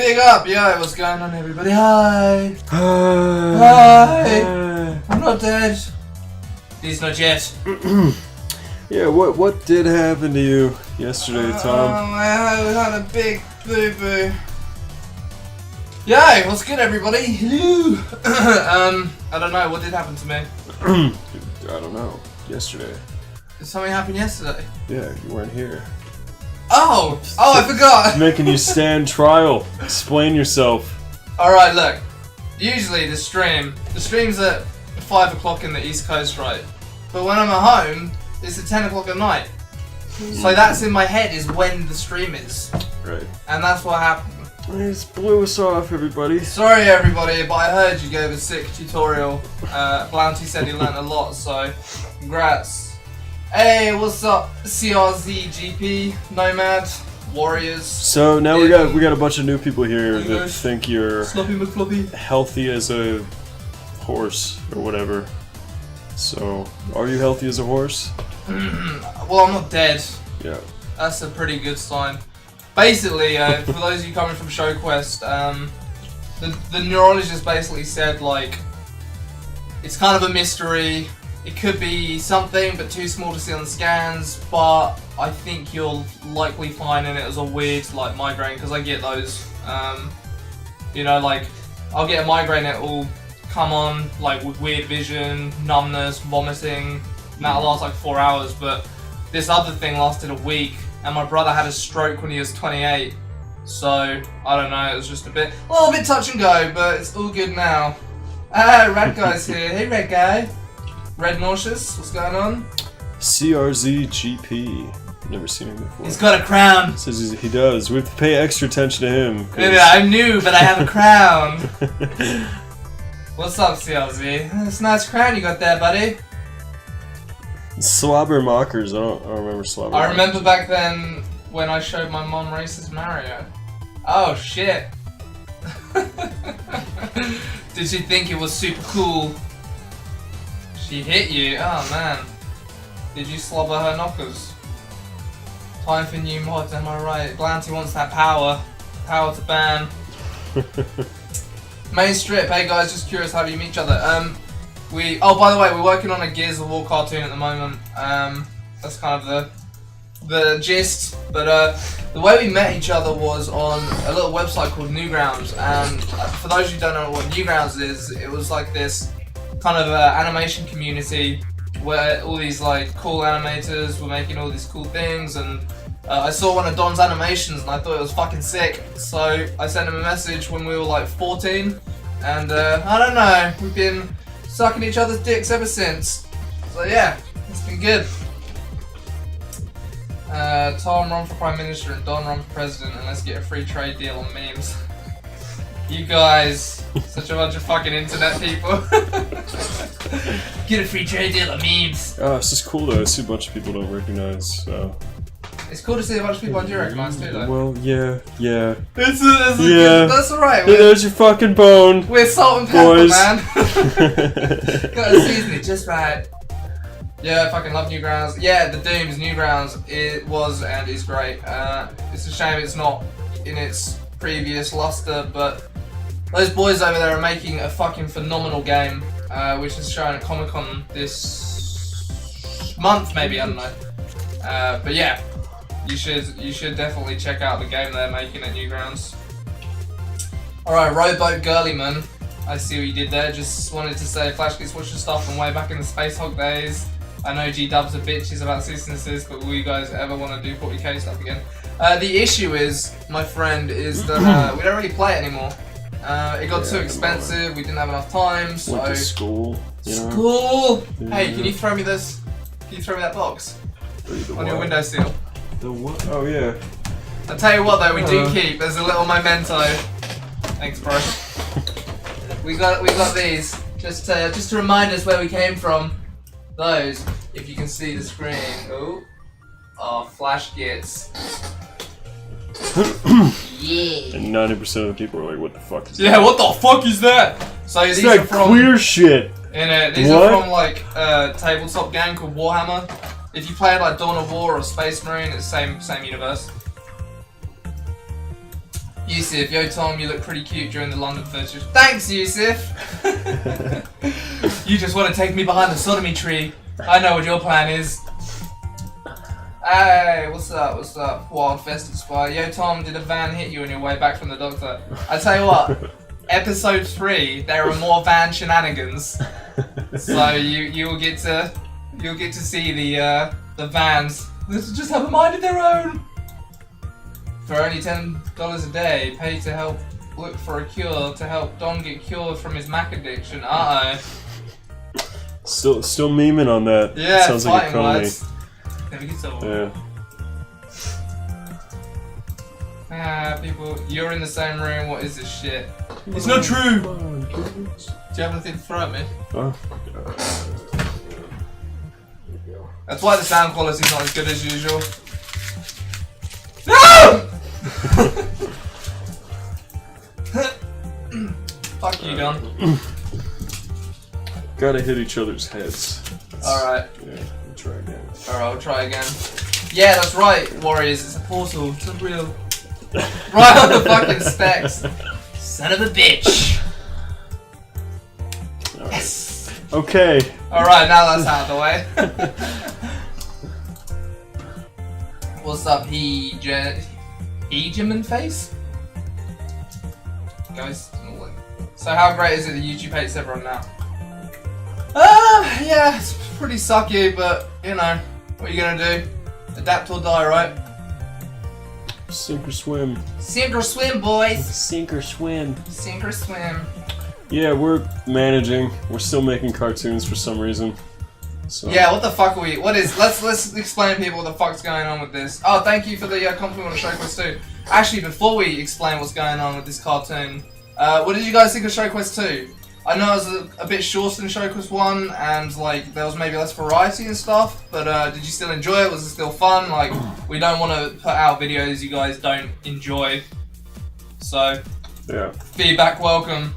Big up, yo, what's going on everybody? Hi! Hi! I'm not dead. He's not yet. Yeah, what did happen to you yesterday, Tom? I had a big boo-boo. Yo, what's good everybody? Hello! I don't know, what did happen to me? I don't know. Yesterday. Did something happen yesterday? Yeah, you weren't here. Oh, I forgot! Making you stand trial. Explain yourself. Alright, look. Usually the stream's at 5 o'clock in the East Coast, right? But when I'm at home, it's at 10 o'clock at night. So that's in my head is when the stream is. Right. And that's what happened. It just blew us off, everybody. Sorry everybody, but I heard you gave a sick tutorial. Bounty said he learnt a lot, so congrats. Hey, what's up, CRZ, GP, Nomad, Warriors. So now we got a bunch of new people here that guys. think you're Sloppy McFloppy. healthy as a horse or whatever. So, are you healthy as a horse? Well, I'm not dead. Yeah. That's a pretty good sign. Basically, for those of you coming from ShowQuest, the neurologist basically said, like, it's kind of a mystery. It could be something, but too small to see on the scans, but I think you're likely finding it as a weird, like, migraine, because I get those. You know, like, I'll get a migraine, it'll come on, like, with weird vision, numbness, vomiting, and that'll last like 4 hours, but this other thing lasted a week, and my brother had a stroke when he was 28, so, I don't know, it was just a little bit touch and go, but it's all good now. Ah, Red Guy's here. Hey, Red Guy. Red Nauseous, what's going on? CRZ GP. Never seen him before. He's got a crown. Says he does. We have to pay extra attention to him. Maybe I'm new, but I have a crown. What's up, CLZ? That's a nice crown you got there, buddy. Slobber Mockers. I don't remember Slobber. I remember back then when I showed my mom racist Mario. Oh shit. Did she think it was super cool? She hit you? Oh man. Did you slobber her knockers? Time for new mods, am I right? Glanty wants that power. Power to ban. Main strip, hey guys, just curious how do you meet each other? Oh by the way, we're working on a Gears of War cartoon at the moment. That's kind of the gist. But the way we met each other was on a little website called Newgrounds, and for those who don't know what Newgrounds is, it was like this kind of animation community where all these like cool animators were making all these cool things, and I saw one of Don's animations and I thought it was fucking sick, so I sent him a message when we were like 14, and I don't know, we've been sucking each other's dicks ever since, so yeah, it's been good. Tom run for Prime Minister and Don run for President, and let's get a free trade deal on memes. You guys, such a bunch of fucking internet people. Get a free trade deal on memes. Oh, it's just cool though. I see a bunch of people don't recognize. So. It's cool to see a bunch of people I do recognise too, though. Well, yeah. It's good, that's alright. Hey, there's your fucking bone. We're salt and pepper, boys. Man. Gotta season it just right. Yeah, I fucking love Newgrounds. Yeah, the Doom's Newgrounds. It was and is great. It's a shame it's not in its previous luster, but those boys over there are making a fucking phenomenal game, which is showing at Comic-Con this month, maybe, I don't know. But yeah, you should definitely check out the game they're making at Newgrounds. Alright, Rowboat Girlyman, I see what you did there. Just wanted to say, Flashgitz, watch your stuff from way back in the Space Hog days. I know G-Dubs are bitches about cease and desist, but will you guys ever want to do 40k stuff again? The issue is, my friend, is that we don't really play it anymore. It got too expensive, we didn't have enough time, so... Went to school, you know? School! Yeah. Hey, can you throw me this? Can you throw me that box? On your windowsill. The what? Oh yeah. I'll tell you what though, we do keep, there's a little memento. Thanks bro. we got these, just to remind us where we came from. Those, if you can see the screen. Oh, Flashgitz. Yeah. And 90% of the people are like, "What the fuck is that?" Yeah, what the fuck is that? So It's these that are from queer shit. These are from like a tabletop game called Warhammer. If you play like Dawn of War or Space Marine, it's same universe. Yusuf, yo Tom, you look pretty cute during the London footage. Thanks, Yusuf! You just want to take me behind the sodomy tree. I know what your plan is. Hey, what's up, what's up? Wild Festive Spy. Yo Tom, did a van hit you on your way back from the doctor? I tell you what, episode 3, there are more van shenanigans. So you'll get to see the vans. This just have a mind of their own. For only $10 a day, pay to help look for a cure to help Don get cured from his Mac addiction. Uh oh. Still memeing on that. Yeah, sounds like a comedy. words. Never gets old. Yeah. People, you're in the same room. What is this shit? It's not true. Do you have anything to throw at me? Oh. That's why the sound quality is not as good as usual. No! Fuck you, Don. Gotta hit each other's heads. Alright. Yeah, we'll try again. Alright, I'll try again. Yeah, that's right, Warriors. It's a portal. It's a real. Right on the fucking stacks. Son of a bitch. Right. Yes. Okay. Alright, now that's out of the way. What's up, Hegeman face? Guys, so how great is it that YouTube hates everyone now? Yeah, it's pretty sucky, but you know, what are you gonna do? Adapt or die, right? Sink or swim. Sink or swim, boys! Sink or swim. Sink or swim. Yeah, we're managing. We're still making cartoons for some reason. So. Yeah, what the fuck are we? What is? Let's explain to people what the fuck's going on with this. Oh, thank you for the compliment on Show Quest 2. Actually, before we explain what's going on with this cartoon, what did you guys think of Show Quest 2? I know it was a bit shorter than Show Quest 1, and like there was maybe less variety and stuff. But did you still enjoy it? Was it still fun? Like, we don't want to put out videos you guys don't enjoy. So, yeah. Feedback welcome.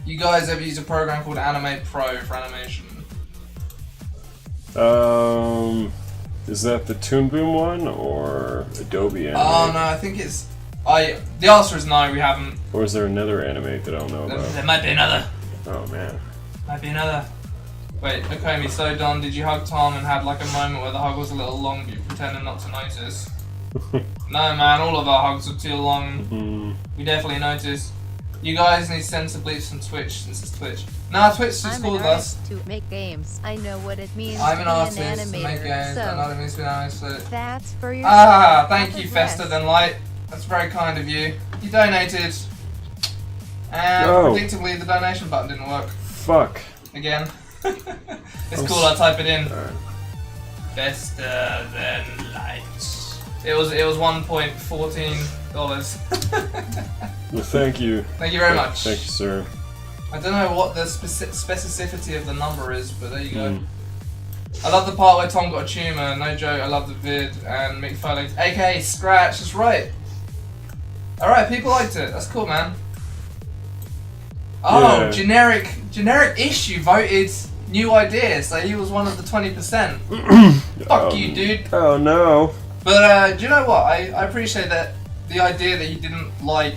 You guys ever use a program called Animate Pro for animation? Is that the Toon Boom one or Adobe Animate? Oh no, I think it's. The answer is no, we haven't. Or is there another Animate that I don't know about? There might be another. Oh man. Might be another. Wait, okay, so Don, did you hug Tom and had like a moment where the hug was a little long but you pretended not to notice? No man, all of our hugs are too long. We definitely noticed. You guys need to send some bleeps on Twitch since it's Twitch. Nah, Twitch just called us. To make games. I know what it means I'm to an be artist an to animator. make games. So I know what it means to be an animator. that's for your. Thank you, Fester Than Light. That's very kind of you. You donated. And predictably, the donation button didn't work. Fuck. Again. It's cool, I'll type it in. Alright. Fester Than Light. It was $1.14. Well, thank you. Thank you very much. Thank you, sir. I don't know what the specificity of the number is, but there you go. I love the part where Tom got a tumour, no joke, I love the vid, and Mick Foley, aka Scratch, that's right. Alright, people liked it, that's cool, man. Oh, Yeah. generic issue voted new idea, so he was one of the 20%. Fuck you, dude. Oh no. But do you know what? I appreciate that the idea that he didn't like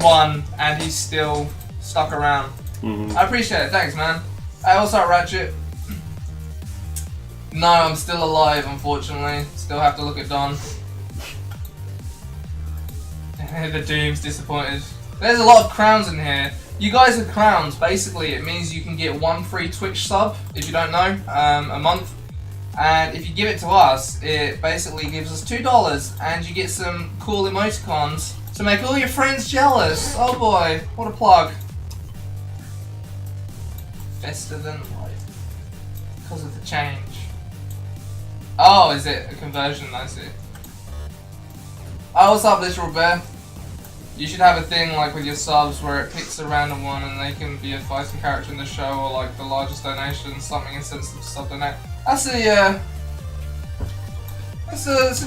one and he's still stuck around. I appreciate it. Thanks, man. What's up, Ratchet? No, I'm still alive, unfortunately. Still have to look at Don. The Doom's disappointed. There's a lot of crowns in here. You guys are crowns. Basically, it means you can get 1 free Twitch sub, if you don't know, a month. And if you give it to us, it basically gives us $2 and you get some cool emoticons to make all your friends jealous. Oh boy, what a plug. Fester Than Light. Because of the change. Oh, is it a conversion? I see. Oh, what's up, Literal Bear? You should have a thing like with your subs where it picks a random one and they can be a fighting character in the show or like the largest donation, something insensitive to sub donate. That's an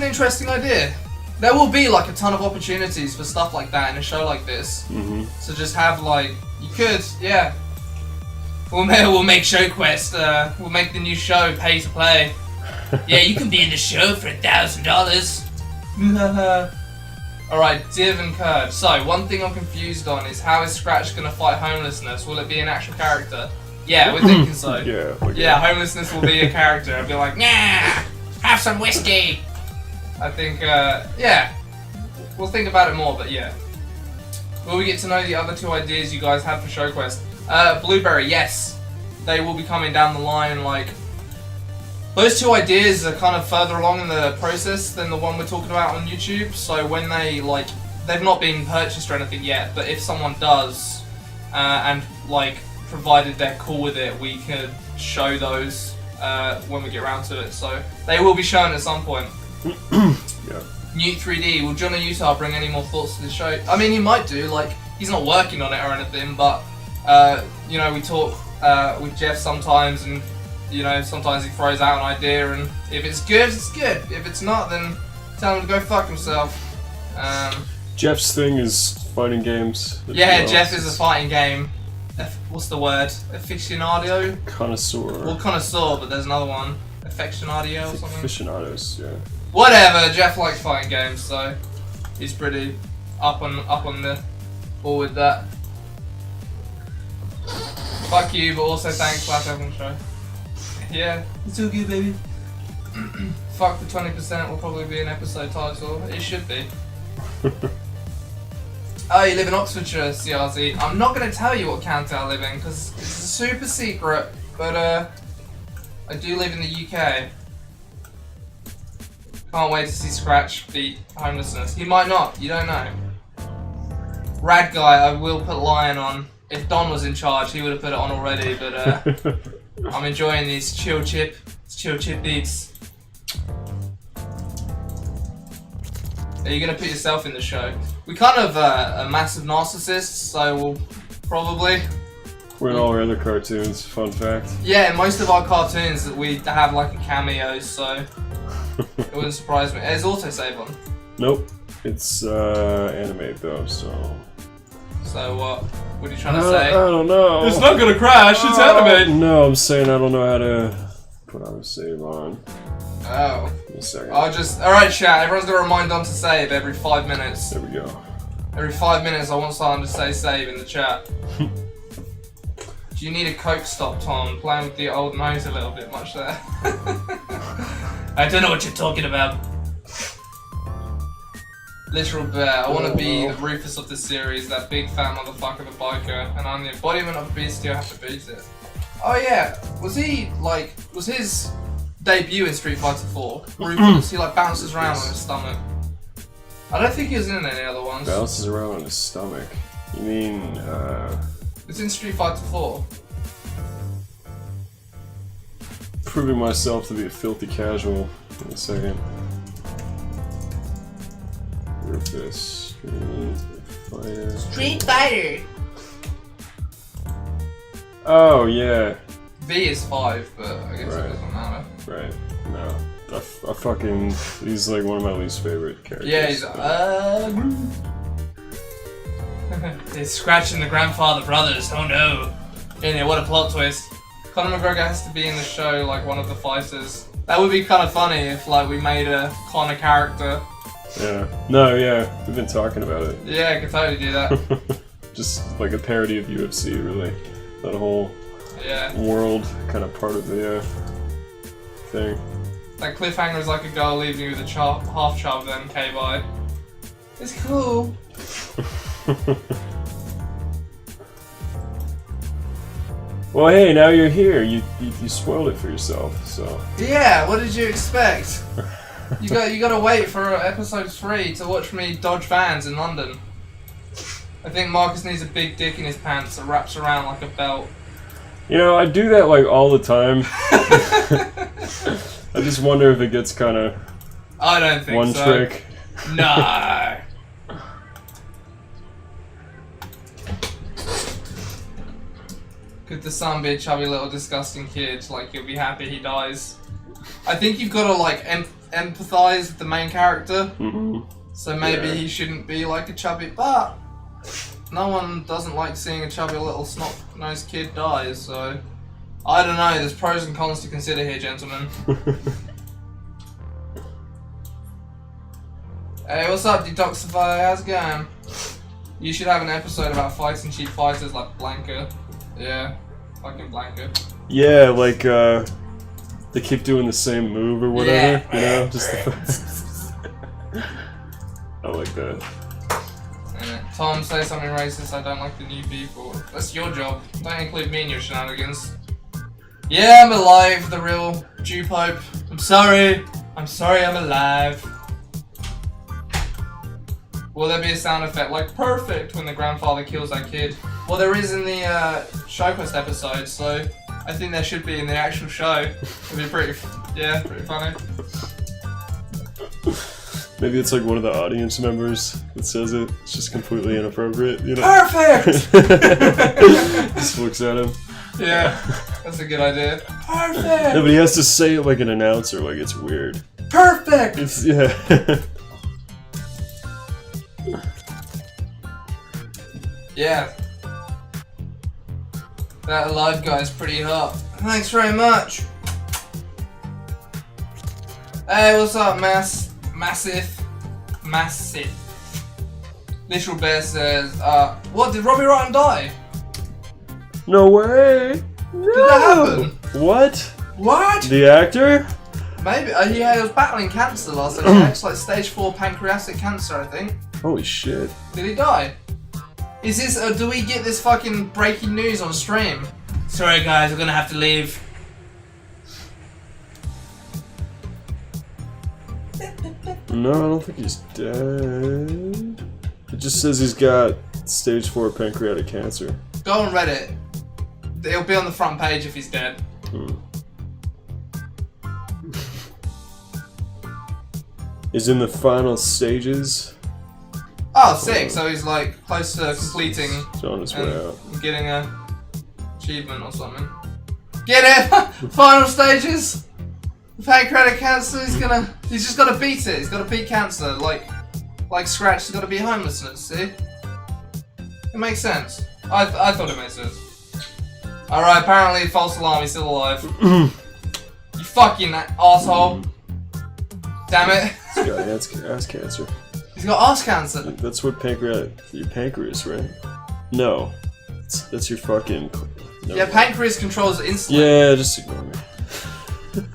interesting idea. There will be like a ton of opportunities for stuff like that in a show like this. So just have like, you could, yeah. We'll make Show Quest, we'll make the new show pay to play. Yeah, you can be in the show for $1,000. Alright, Div and Curd. So, one thing I'm confused on is how is Scratch gonna fight homelessness? Will it be an actual character? Yeah, we're thinking so. Yeah. Okay. Yeah, homelessness will be a character. I'll be like, nah, have some whiskey. I think, yeah. We'll think about it more, but yeah. Will we get to know the other 2 ideas you guys have for Show Quest? Blueberry, yes. They will be coming down the line, like... Those 2 ideas are kind of further along in the process than the one we're talking about on YouTube, so when they, like... They've not been purchased or anything yet, but if someone does, and, like, provided they're cool with it, we could show those when we get around to it, so... They will be shown at some point. Yeah. Newt 3D, will Johnny Utah bring any more thoughts to the show? I mean, he might do, like, he's not working on it or anything, but, you know, we talk with Jeff sometimes, and, you know, sometimes he throws out an idea, and if it's good, it's good. If it's not, then tell him to go fuck himself. Jeff's thing is fighting games. Yeah, Jeff is a fighting game. What's the word? Aficionado? Connoisseur. Well, connoisseur, but there's another one. Affectionadio or something? Aficionados, yeah. Whatever, Jeff likes fighting games, so he's pretty up on the ball with that. Fuck you, but also thanks, Flash Evan Show. Yeah, it's all good, baby. Fuck the 20% will probably be an episode title. It should be. Oh, you live in Oxfordshire, CRZ. I'm not going to tell you what county I live in because it's a super secret, but I do live in the UK. Can't wait to see Scratch beat homelessness. He might not, you don't know. Rad Guy, I will put Lion on. If Don was in charge, he would have put it on already, but I'm enjoying these chill chip beats. Are you going to put yourself in the show? We kind of a massive narcissist, so we'll probably... We're in all our other cartoons, fun fact. Yeah, in most of our cartoons we have like a cameo, so... It wouldn't surprise me. Is autosave on? Nope. It's animate though, so... So what? What are you trying to say? I don't know. It's not gonna crash, it's animate! No, I'm saying I don't know how to put autosave on. Oh. Give me a second. I'll just... Alright chat, everyone's gonna remind Don to save every 5 minutes. There we go. Every 5 minutes I want someone to say save in the chat. Do you need a coke stop, Tom? Playing with the old nose a little bit much there. I don't know what you're talking about. Literal bear, I want to be the Rufus of this series, that big fat motherfucker, the biker, and I'm the embodiment of the BST, I have to beat it. Oh yeah, was his debut in Street Fighter 4? Rufus, he like bounces around on his stomach. I don't think he was in any other ones. Bounces around on his stomach. You mean, It's in Street Fighter 4. Proving myself to be a filthy casual in a second. Rufus. Street Fighter! Oh, yeah. V is 5, but I guess it doesn't matter. Right. No. I fucking... He's like one of my least favorite characters. Yeah, he's He's scratching the grandfather brothers, oh no. Yeah, what a plot twist. Conor McGregor has to be in the show like one of the fighters. That would be kind of funny if like we made a Conor character. Yeah. No, yeah. We've been talking about it. Yeah, I could totally do that. Just like a parody of UFC, really. That whole world kind of part of the thing. That cliffhanger is like a girl leaving you with a half chub then K-bye. It's cool. Well, hey, now you're here. You spoiled it for yourself, so. Yeah, what did you expect? You gotta wait for episode 3 to watch me dodge vans in London. I think Marcus needs a big dick in his pants that wraps around like a belt. You know, I do that like all the time. I just wonder if it gets kind of. I don't think one so. trick. No. Could the son be a chubby little disgusting kid? Like you'll be happy he dies. I think you've got to like empathize with the main character. Mm-hmm. So maybe he shouldn't be like a chubby, but no one doesn't like seeing a chubby little snot-nosed kid die. So I don't know. There's pros and cons to consider here, gentlemen. Hey, what's up, Detoxify? How's it going? You should have an episode about fighting cheap fighters like Blanca. Yeah, fucking Blanca. Yeah, like they keep doing the same move or whatever. Yeah. You know, just the I like that. Tom, say something racist. I don't like the new people. That's your job. Don't include me in your shenanigans. Yeah, I'm alive, the real Jew Pope. I'm sorry. I'm sorry I'm alive. Will there be a sound effect like perfect when the grandfather kills that kid? Well, there is in the ShowQuest episode, so I think there should be in the actual show. It'd be pretty funny. Maybe it's like one of the audience members that says it. It's just completely inappropriate, you know? Perfect! Just looks at him. Yeah, that's a good idea. Perfect! Yeah, but he has to say it like an announcer, like it's weird. Perfect! It's, yeah. Yeah. That live guy's pretty hot. Thanks very much. Hey, what's up, Massive. Literal Bear says, what, did Robbie Rotten die? No way! No! Did that happen? What? What? The actor? Maybe, yeah, he was battling cancer last night. It's like stage 4 pancreatic cancer, I think. Holy shit. Did he die? Is this, do we get this fucking breaking news on stream? Sorry guys, we're gonna have to leave. No, I don't think he's dead. It just says he's got stage 4 pancreatic cancer. Go on Reddit. It'll be on the front page if he's dead. He's in the final stages. Oh, sick. So he's like close to completing He's on his way out. getting a achievement or something. Get it! Final stages! Pancreatic cancer, he's just gotta beat it. He's gotta beat cancer. Like Scratch, he's gotta beat homelessness, see? It makes sense. I thought it made sense. Alright, apparently false alarm, he's still alive. You fucking asshole. Damn it. He's got ass cancer. He's got ass cancer. That's what your pancreas, right? No. That's your fucking... No. Yeah, pancreas controls insulin. Yeah, just ignore me.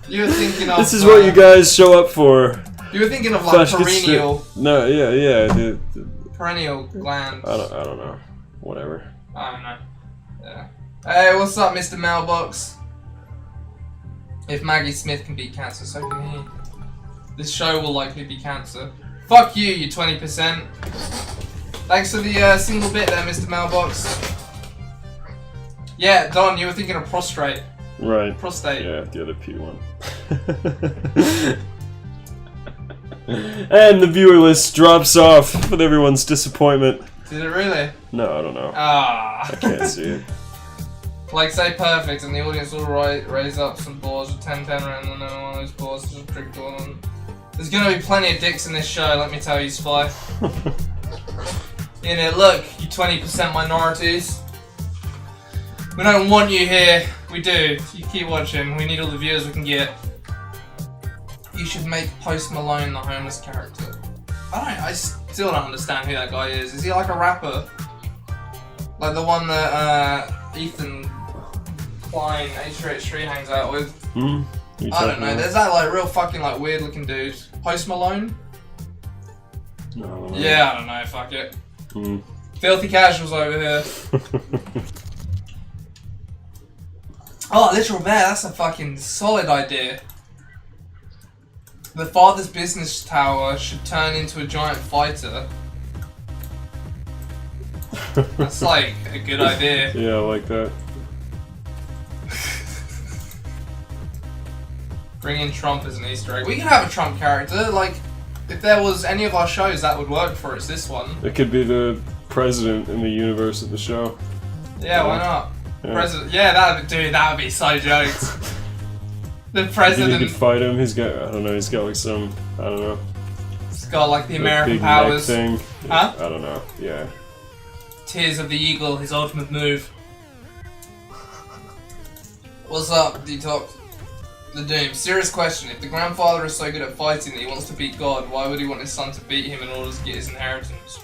You were thinking of... This is what you guys show up for. You were thinking of like perennial... No, yeah. Perennial gland. I don't know. Whatever. I don't know. Yeah. Hey, what's up, Mr. Mailbox? If Maggie Smith can beat cancer, so can he. This show will likely be cancer. Fuck you, you 20%. Thanks for the single bit there, Mr. Mailbox. Yeah, Don, you were thinking of prostrate. Right. Prostate. Yeah, the other P one. And the viewer list drops off with everyone's disappointment. Did it really? No, I don't know. Ah. I can't see it. Like, say perfect, and the audience will raise up some balls with 10-10 random, and then one of those balls just tricked on. There's gonna be plenty of dicks in this show, let me tell you, Spy. You know, look, you 20% minorities. We don't want you here. We do. You keep watching. We need all the viewers we can get. You should make Post Malone the homeless character. I still don't understand who that guy is. Is he like a rapper? Like the one that Ethan Klein, H3H3 hangs out with? I don't know. There's that like real fucking like weird looking dude. Post Malone? No. Yeah, I don't know. Fuck it. Filthy Casuals over here. Oh, Literal Bear, that's a fucking solid idea. The father's business tower should turn into a giant fighter. That's like a good idea. Yeah, I like that. Bring in Trump as an Easter egg. We can have a Trump character, like, if there was any of our shows that would work for us, this one. It could be the president in the universe of the show. Yeah, why not? Yeah. President, yeah, that would be so jokes. The president. You could fight him. He's got, I don't know. He's got like some, I don't know. He's got like the American big powers neck thing. Huh? I don't know. Yeah. Tears of the Eagle, his ultimate move. What's up, Detox? The Doom. Serious question. If the grandfather is so good at fighting that he wants to beat God, why would he want his son to beat him in order to get his inheritance?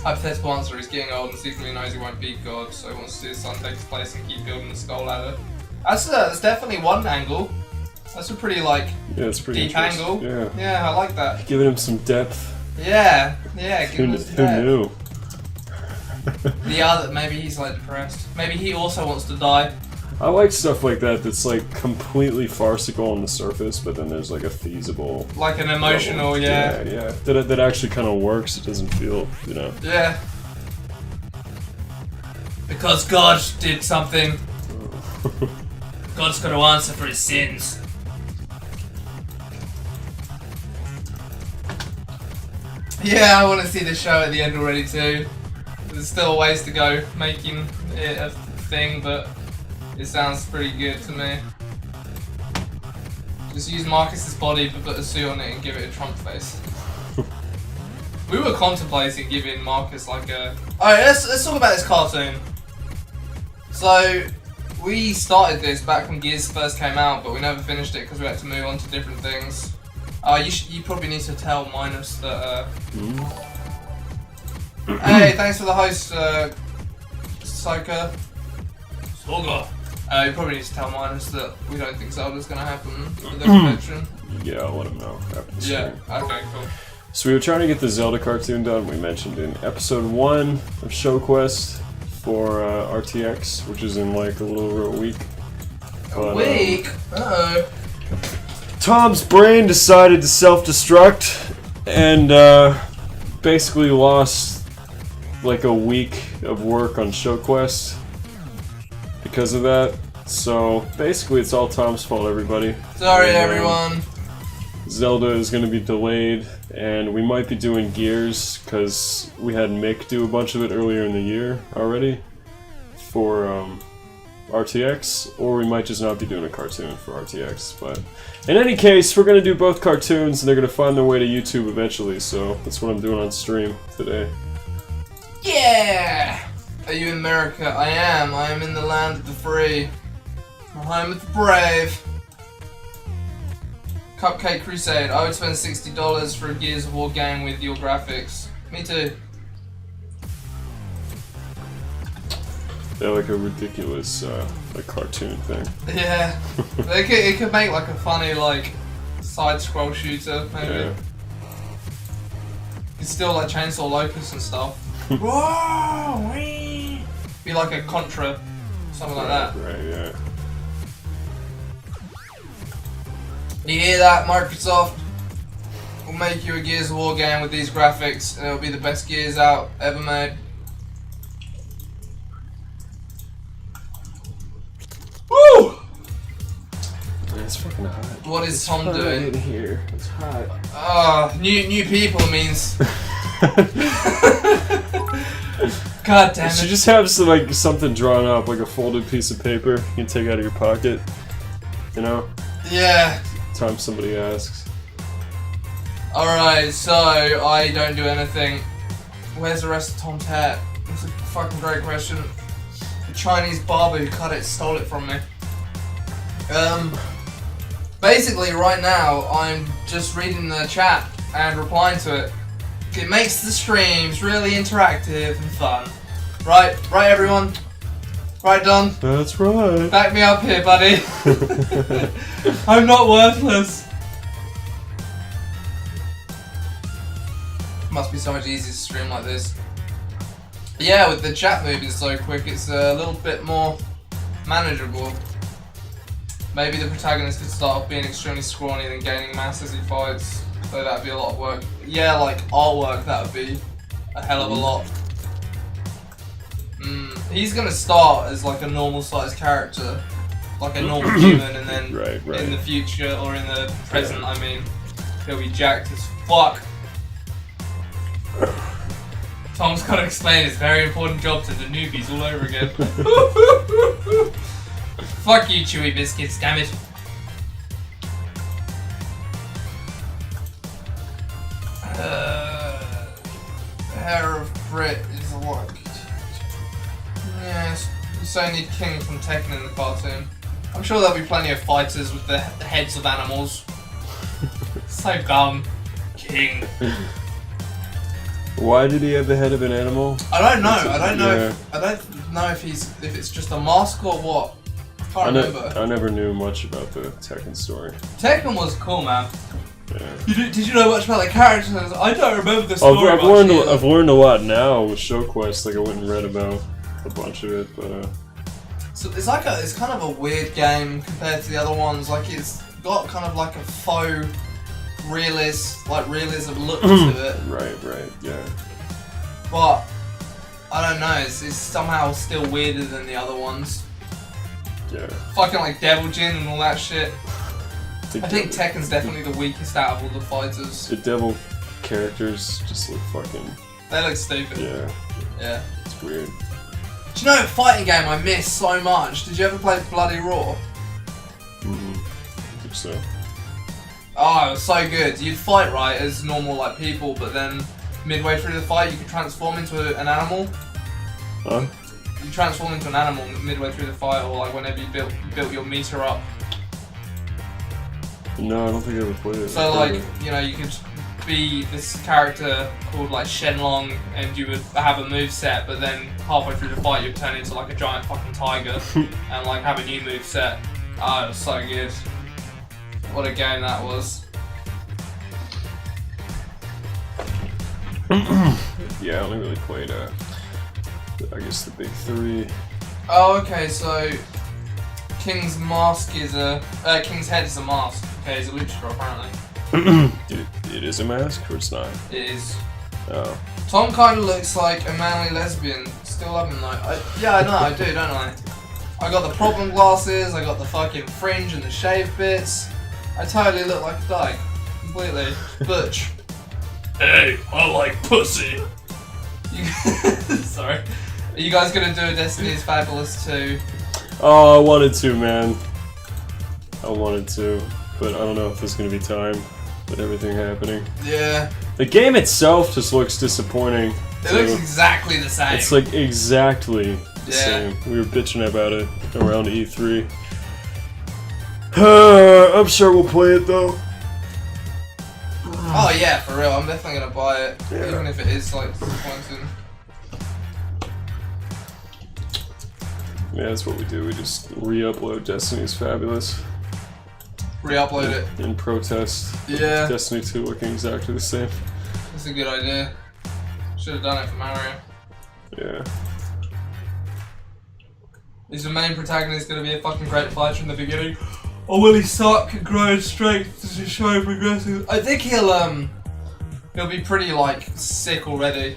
Hypothetical answer, he's getting old and secretly knows he won't beat God, so he wants to see his son take his place and keep building the skull ladder. That's definitely one angle. That's a pretty, like, it's pretty deep angle. Yeah. Yeah, I like that. Giving him some depth. Yeah, giving him some depth. Who knew? The other, maybe he's like depressed. Maybe he also wants to die. I like stuff like that that's like completely farcical on the surface, but then there's like a feasible, like an emotional, level. Yeah. That actually kind of works. It doesn't feel, you know. Yeah. Because God did something. God's got to answer for his sins. Yeah, I want to see the show at the end already too. There's still ways to go making it a thing, but it sounds pretty good to me. Just use Marcus's body but put a suit on it and give it a Trump face. We were contemplating giving Marcus like a... Alright, let's talk about this cartoon. So, we started this back when Gears first came out, but we never finished it because we had to move on to different things. You probably need to tell Minus that... Hey, thanks for the host, Soka. You probably need to tell Minus that we don't think Zelda's gonna happen with the convention. Yeah, I'll let him know after the stream. Yeah, okay, cool. So we were trying to get the Zelda cartoon done. We mentioned in episode 1 of Show Quest for RTX, which is in like a little over a week. A week? Uh-oh. Tom's brain decided to self-destruct and basically lost like a week of work on Show Quest because of that. So basically it's all Tom's fault, everybody. Sorry, everyone. Zelda is going to be delayed, and we might be doing Gears because we had Mick do a bunch of it earlier in the year already for RTX, or we might just not be doing a cartoon for RTX. But in any case, we're going to do both cartoons, and they're going to find their way to YouTube eventually, so that's what I'm doing on stream today. Yeah! Are you in America? I am. I am in the land of the free. The home of the brave. Cupcake Crusade. I would spend $60 for a Gears of War game with your graphics. Me too. They're like a ridiculous like cartoon thing. Yeah. it could make like a funny like side-scroll shooter maybe. Yeah. It's still like Chainsaw Locust and stuff. Whoa! Wee! Be like a Contra, something like that. Right, yeah. You hear that, Microsoft? We'll make you a Gears of War game with these graphics, and it'll be the best Gears out ever made. Woo! Man, it's fucking hot. What is Tom doing? In here. It's hot. New people means. God damn it! You should just have some, like something drawn up, like a folded piece of paper you can take out of your pocket. You know? Yeah. Time somebody asks. Alright, so I don't do anything. Where's the rest of Tom's hat? That's a fucking great question. The Chinese barber who cut it stole it from me. Basically right now I'm just reading the chat and replying to it. It makes the streams really interactive and fun. Right everyone? Right, Don? That's right. Back me up here, buddy. I'm not worthless. Must be so much easier to stream like this. Yeah, with the chat moving so quick, it's a little bit more manageable. Maybe the protagonist could start off being extremely scrawny and then gaining mass as he fights. So that'd be a lot of work. Yeah, like artwork, that would be a hell of a lot. He's gonna start as like a normal sized character, like a normal human, and then right. in the future, or in the present, I mean, he'll be jacked as fuck. Tom's gotta explain his very important job to the newbies all over again. Fuck you, Chewy Biscuits, damn it. Hair of Brit is like... Yes, you so need King from Tekken in the cartoon. I'm sure there'll be plenty of fighters with the heads of animals. So dumb. King. Why did he have the head of an animal? I don't know. I don't know. Yeah. I don't know if it's just a mask or what. I can't remember. I never knew much about the Tekken story. Tekken was cool, man. Yeah. Did you know much about the characters? I don't remember the story. I've learned a lot now with Show Quest. Like I went and read about a bunch of it, but So it's kind of a weird game compared to the other ones. Like it's got kind of like a faux realism look to it. Right, yeah. But I don't know. It's somehow still weirder than the other ones. Yeah. Fucking like Devil Jin and all that shit. I think Tekken's definitely the weakest out of all the fighters. The devil characters just look fucking... They look stupid. Yeah. It's weird. Do you know a fighting game I miss so much? Did you ever play Bloody Raw? I think so. Oh, it was so good. You'd fight right as normal like people, but then midway through the fight you could transform into an animal. Huh? You transform into an animal midway through the fight, or like whenever you built your meter up. No, I don't think I ever played it. So like, you know, you could be this character called like Shenlong, and you would have a move set, but then halfway through the fight you'd turn into like a giant fucking tiger and like have a new move set. Oh, it was so good. What a game that was. Yeah, I only really played I guess the big three. Oh, okay, so King's mask is King's head is a mask. Okay, he's a luchador apparently. It is a mask or it's not? It is. Oh. Tom kind of looks like a manly lesbian. Still love him though. Yeah, I know, I do, don't I? I got the problem glasses, I got the fucking fringe and the shave bits. I totally look like a dyke. Completely. Butch. Hey, I like pussy. Sorry. Are you guys gonna do a Destiny's Fabulous 2? Oh, I wanted to, man. I wanted to, but I don't know if there's gonna be time with everything happening. Yeah. The game itself just looks disappointing. It looks exactly the same. It's like exactly the Yeah. same. We were bitching about it around E3. I'm sure we'll play it though. Oh yeah, for real. I'm definitely gonna buy it, Yeah. even if it is like disappointing. Yeah, that's what we do. We just re-upload Destiny's Fabulous Re-upload it. in protest. Yeah. Destiny 2 looking exactly the same. That's a good idea. Should have done it for Mario. Yeah. Is the main protagonist gonna be a fucking great fighter in the beginning? Or will he suck and grow in strength to show progressive? I think he'll be pretty like sick already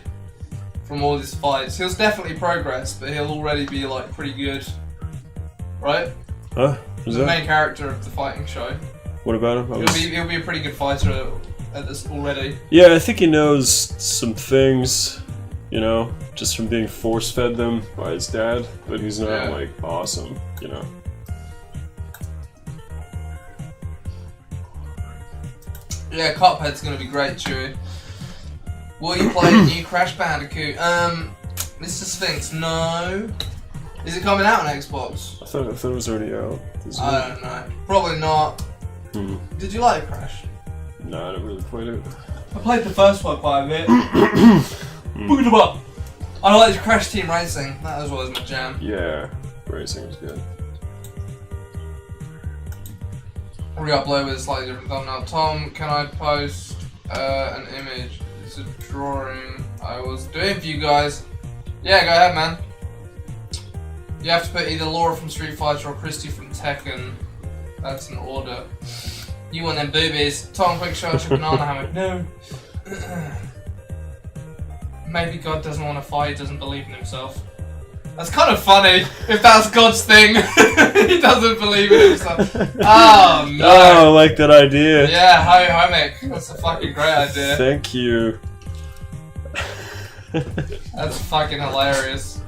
from all his fights. He'll definitely progress, but he'll already be like pretty good, right? Huh? Who's The that? main character of the fighting show. What about him? He'll be a pretty good fighter at this already. Yeah, I think he knows some things, you know, just from being force-fed them by his dad, but he's not, like, awesome, you know. Yeah, Cuphead's gonna be great, Chewie. Will you play the new Crash Bandicoot? Mr. Sphinx, no. Is it coming out on Xbox? I thought it was already out. I don't know. Probably not. Did you like Crash? No, I never really played it. I played the first one quite a bit. Boot 'em up! I liked Crash Team Racing. That as well as my jam. Yeah, racing was good. Re-upload with a slightly different thumbnail. Tom, can I post an image? It's a drawing I was doing for you guys. Yeah, go ahead, man. You have to put either Laura from Street Fighter or Christy from Tekken. That's an order. You want them boobies. Tom, quick show us your banana hammock. No. Maybe God doesn't want to fight, he doesn't believe in himself. That's kind of funny, if that's God's thing. He doesn't believe in himself. Oh, no. Oh, I like that idea. Yeah, hammock. That's a fucking great idea. Thank you. That's fucking hilarious.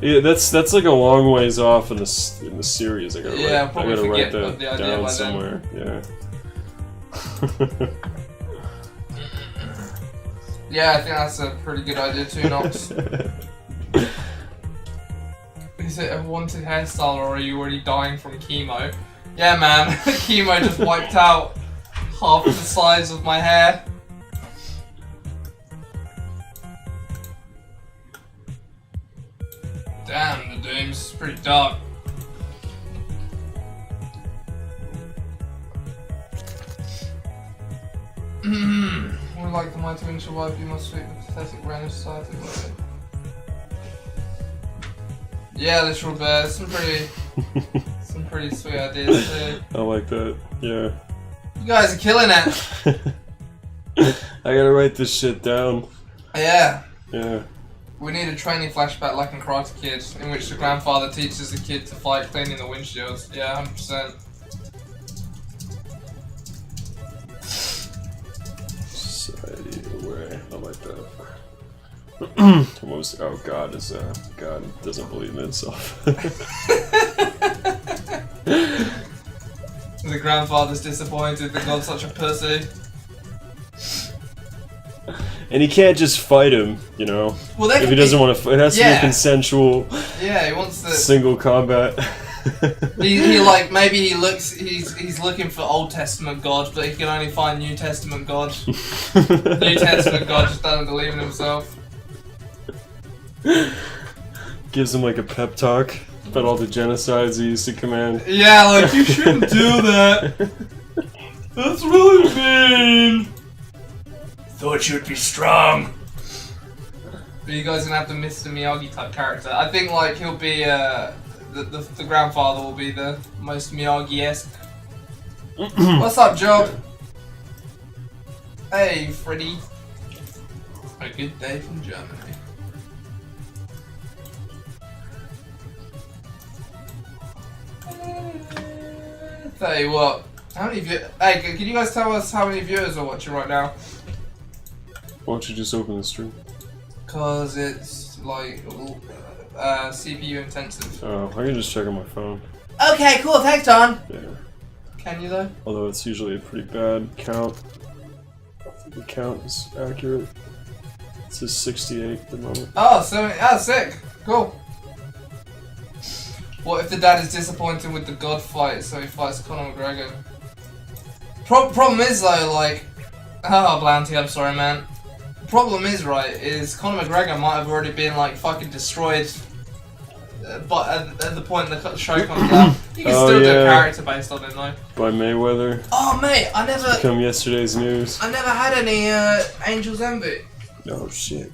Yeah, that's like a long ways off in the series. I gotta Yeah, I'll probably write forget that the idea down by somewhere. Yeah. Yeah, I think that's a pretty good idea too, Nox. Is Is it a wanted hairstyle or are you already dying from chemo? Yeah, man. Chemo just wiped out half of the size of my hair. Damn, the Doom's pretty dark. We like the mighty wind survive, you must sweep the pathetic reign of society. Yeah, literal bear, some pretty sweet ideas too. I like that. Yeah. You guys are killing it. I gotta write this shit down. Yeah. Yeah. We need a training flashback like in Karate Kid, in which the grandfather teaches the kid to fight cleaning the windshields. Yeah, 100%. Society away. I like that. Most, oh God is God doesn't believe in himself. The grandfather's disappointed that God's such a pussy. And he can't just fight him, you know. Well, if he doesn't want to fight, it has to be a consensual. Yeah, he wants to. Single combat. he like maybe he's looking for Old Testament God, but he can only find New Testament God. New Testament God just doesn't believe in himself. Gives him like a pep talk about all the genocides he used to command. Yeah, like you shouldn't do that. That's really mean. Thought you'd be strong. But you guys are gonna have the Mr. Miyagi type character. I think like he'll be the grandfather will be the most Miyagi-esque. What's up, Job? Hey, Freddy. A good day from Germany. Tell you what, how many hey, can you guys tell us how many viewers are watching right now? Why don't you just open the stream? Cause it's like CPU intensive. Oh, I can just check on my phone. Okay, cool, thanks, Don. Yeah. Can you though? Although it's usually a pretty bad count. The count is accurate. It says 68 at the moment. Oh, sick. Cool. What if the dad is disappointed with the God fight, so he fights Conor McGregor? Problem is though, like, oh, Blanty, I'm sorry, man. Problem is, right, is Conor McGregor might have already been like fucking destroyed, but at the point the show comes out, you can still do a character based on it though. By Mayweather. Oh mate, I never. It's become yesterday's news. I never had any Angel's Envy. Oh shit.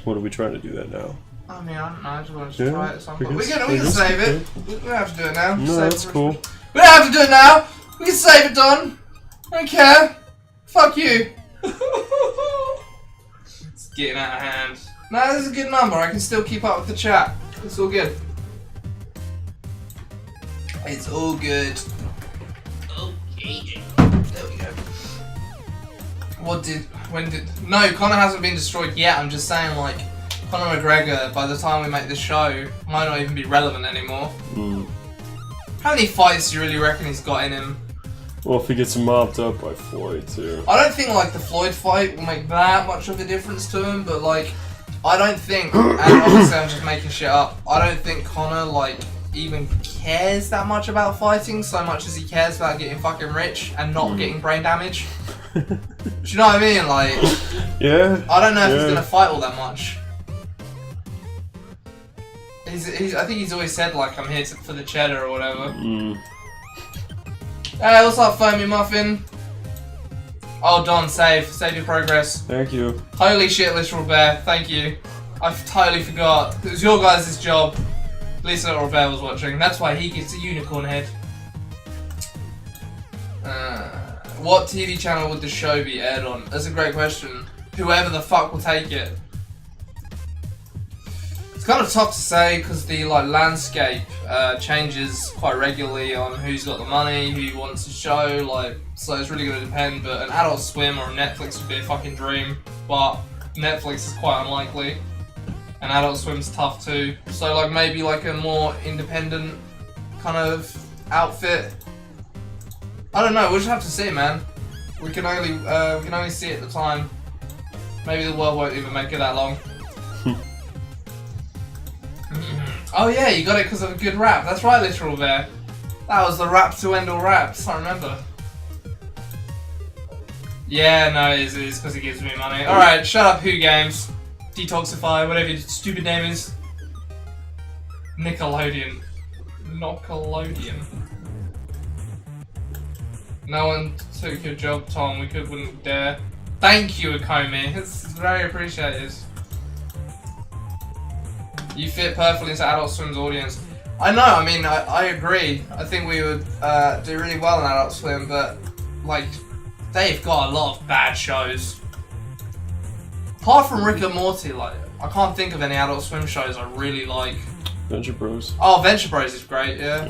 What are we trying to do that now? I mean, I don't know. I just wanted to try it at some point. We can I guess save we it. We don't have to do it now. No, Save that's it cool. We don't have to do it now. We can save it, Don. I don't care. Fuck you. It's getting out of hand. No, this is a good number. I can still keep up with the chat. It's all good. It's all good. Okay. There we go. No, Conor hasn't been destroyed yet. I'm just saying, like, Conor McGregor, by the time we make this show, might not even be relevant anymore. How many fights do you really reckon he's got in him? Well, if he gets mopped up by Floyd, too. I don't think, like, the Floyd fight will make that much of a difference to him, but, like, I don't think, and obviously I'm just making shit up, I don't think Conor, like, even cares that much about fighting so much as he cares about getting fucking rich and not getting brain damage. Do you know what I mean? Like, yeah. I don't know if he's gonna fight all that much. I think he's always said, like, I'm here for the cheddar or whatever. Hey, what's up, Foamy Muffin? Oh, Don, save your progress. Thank you. Holy shit, Literal Bear, thank you. I totally forgot. It was your guys' job. At least Literal Bear was watching. That's why he gets a unicorn head. What TV channel would the show be aired on? That's a great question. Whoever the fuck will take it. It's kind of tough to say because the landscape changes quite regularly on who's got the money, who wants to show, so it's really going to depend. But an Adult Swim or Netflix would be a fucking dream, but Netflix is quite unlikely, and Adult Swim's tough too. So maybe a more independent kind of outfit. I don't know. We'll just have to see, man. We can only see it at the time. Maybe the world won't even make it that long. Oh yeah, you got it because of a good rap. That's right, Literal Bear. That was the rap to end all raps. I remember. Yeah, no, it is because he gives me money. Alright, shut up, Who Games. Detoxify, whatever your stupid name is. Nickelodeon. Nickelodeon. No one took your job, Tom. We wouldn't dare. Thank you, Akomi. It's very appreciated. You fit perfectly into Adult Swim's audience. I know, I mean, I agree. I think we would do really well in Adult Swim, but, like, they've got a lot of bad shows. Apart from Rick and Morty, like, I can't think of any Adult Swim shows I really like. Venture Bros. Oh, Venture Bros is great, yeah.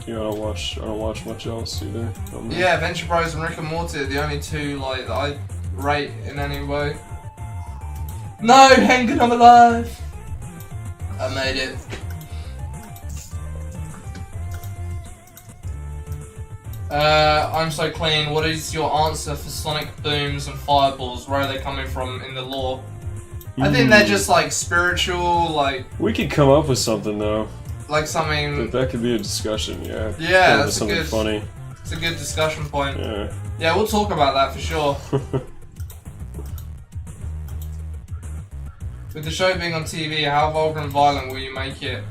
Yeah, I don't watch much else either. Yeah, Venture Bros and Rick and Morty are the only two like that I rate in any way. No, Hengen, I'm alive. I made it. I'm so clean. What is your answer for sonic booms and fireballs? Where are they coming from in the lore? I think they're just like spiritual, like. We could come up with something though. Like something. That could be a discussion, yeah. Yeah, that's something good. Funny. It's a good discussion point. Yeah. Yeah, we'll talk about that for sure. With the show being on TV, how vulgar and violent will you make it?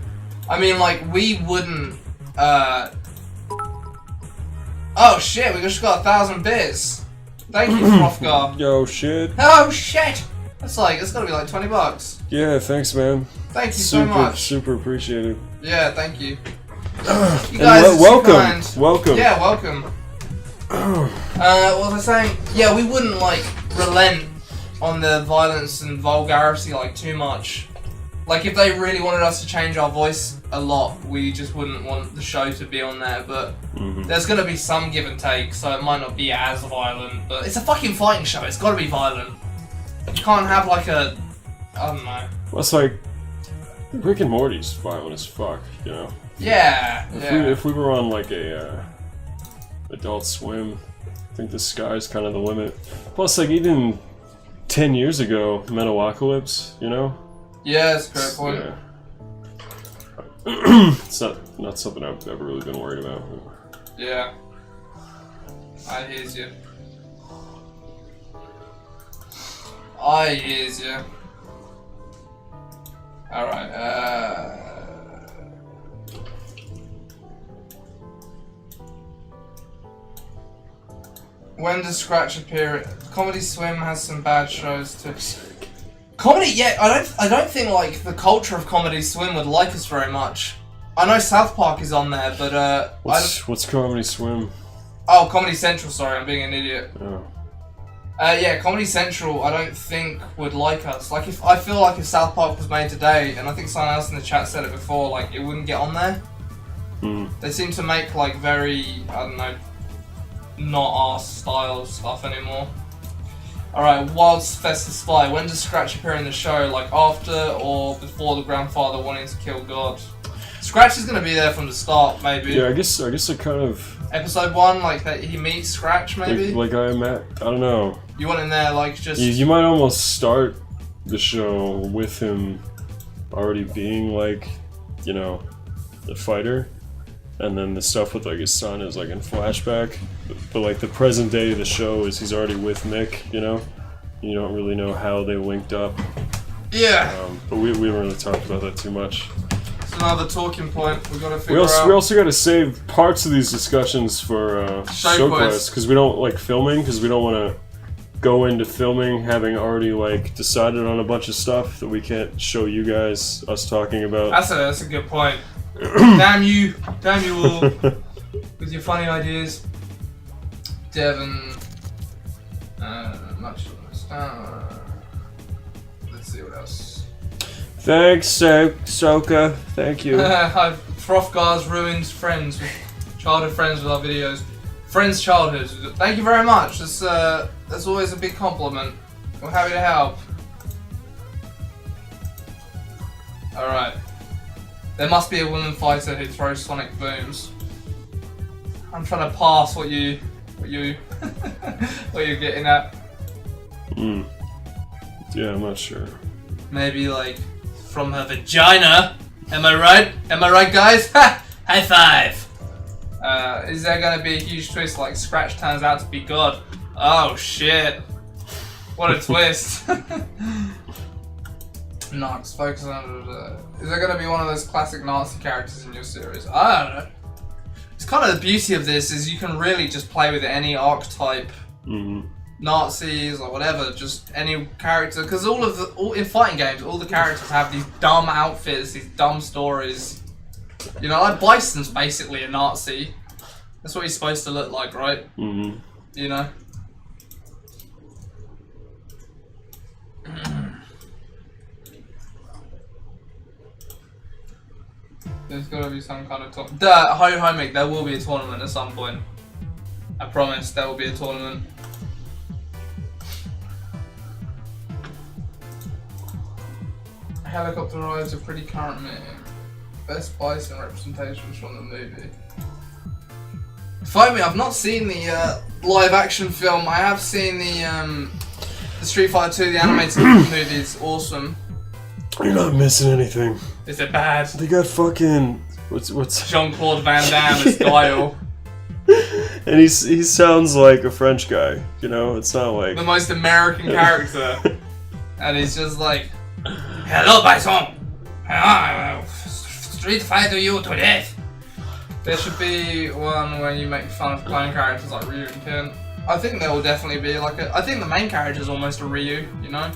I mean, like, we wouldn't. Oh shit! We just got 1,000 bits. Thank you, Frofgar. Yo, shit. Oh shit! That's like, it's gotta be like $20. Yeah, thanks, man. Thank you so much. Super appreciated. Yeah, thank you. You guys, welcome. Kind. Welcome. Yeah, welcome. What was I saying? Yeah, we wouldn't like relent on the violence and vulgarity like too much. Like if they really wanted us to change our voice a lot, we just wouldn't want the show to be on there. But there's gonna be some give and take, so it might not be as violent. But it's a fucking fighting show. It's gotta be violent. You can't have like a, I don't know. Well, it's like Rick and Morty's violent as fuck, you know. Yeah. If we were on like a Adult Swim, I think the sky's kind of the limit. Plus, like even 10 years ago, Metalocalypse, you know. Yeah, that's a great point. Yeah. It's not something I've ever really been worried about. Yeah. I hear you. I hear you. Alright, when does Scratch appear? Comedy Swim has some bad shows too. Comedy, yeah, I don't think like the culture of Comedy Swim would like us very much. I know South Park is on there, but what's Comedy Swim? Oh, Comedy Central. Sorry, I'm being an idiot. Oh. Yeah, Comedy Central, I don't think would like us. Like, I feel like if South Park was made today, and I think someone else in the chat said it before, like, it wouldn't get on there. They seem to make, like, very, I don't know, not our style of stuff anymore. Alright, Wild's Festive Spy. When does Scratch appear in the show? Like, after or before the grandfather wanting to kill God? Scratch is gonna be there from the start, maybe. Yeah, I guess it kind of... Episode 1, like, that he meets Scratch, maybe? Like I don't know. You want him there, like, just... You might almost start the show with him already being, like, you know, the fighter. And then the stuff with, like, his son is, like, in flashback. But like, the present day of the show is he's already with Mick, you know? You don't really know how they linked up. Yeah. But we haven't really talked about that too much. It's another talking point we gotta figure out. We also gotta save parts of these discussions for show quest, because we don't like filming, because we don't want to go into filming having already like decided on a bunch of stuff that we can't show you guys us talking about. That's a good point. Damn you all with your funny ideas. Devin, much let's see what else. Thanks, Soka. Thank you. Frofgar's ruined childhood friends with our videos. Friends' childhood. Thank you very much. That's always a big compliment. We're happy to help. Alright. There must be a woman fighter who throws sonic booms. I'm trying to pass what you're getting at. Yeah, I'm not sure. Maybe like from her vagina. Am I right? Am I right, guys? Ha! High five! Is there gonna be a huge twist like Scratch turns out to be God? Oh shit. What a twist. Nox, focus on... is there gonna be one of those classic Nazi characters in your series? I don't know. It's kind of the beauty of this is you can really just play with any archetype. Nazis or whatever, just any character, because in fighting games, all the characters have these dumb outfits, these dumb stories. You know, like Bison's basically a Nazi. That's what he's supposed to look like, right? You know. There's gotta be some kind of tournament. Homie, there will be a tournament at some point. I promise, there will be a tournament. Helicopter rides are pretty current meme. Best Bison representations from the movie. Fight me, I've not seen the live action film. I have seen the Street Fighter 2, the animated movie. It's awesome. You're not missing anything. Is it bad? They got fucking what's Jean-Claude Van Damme as Guile. And he sounds like a French guy. You know, it's not like the most American character. And he's just like, hello, Bison! Street Fighter you to death! There should be one where you make fun of clone characters like Ryu and Ken. I think there will definitely be like a... I think the main character is almost a Ryu, you know?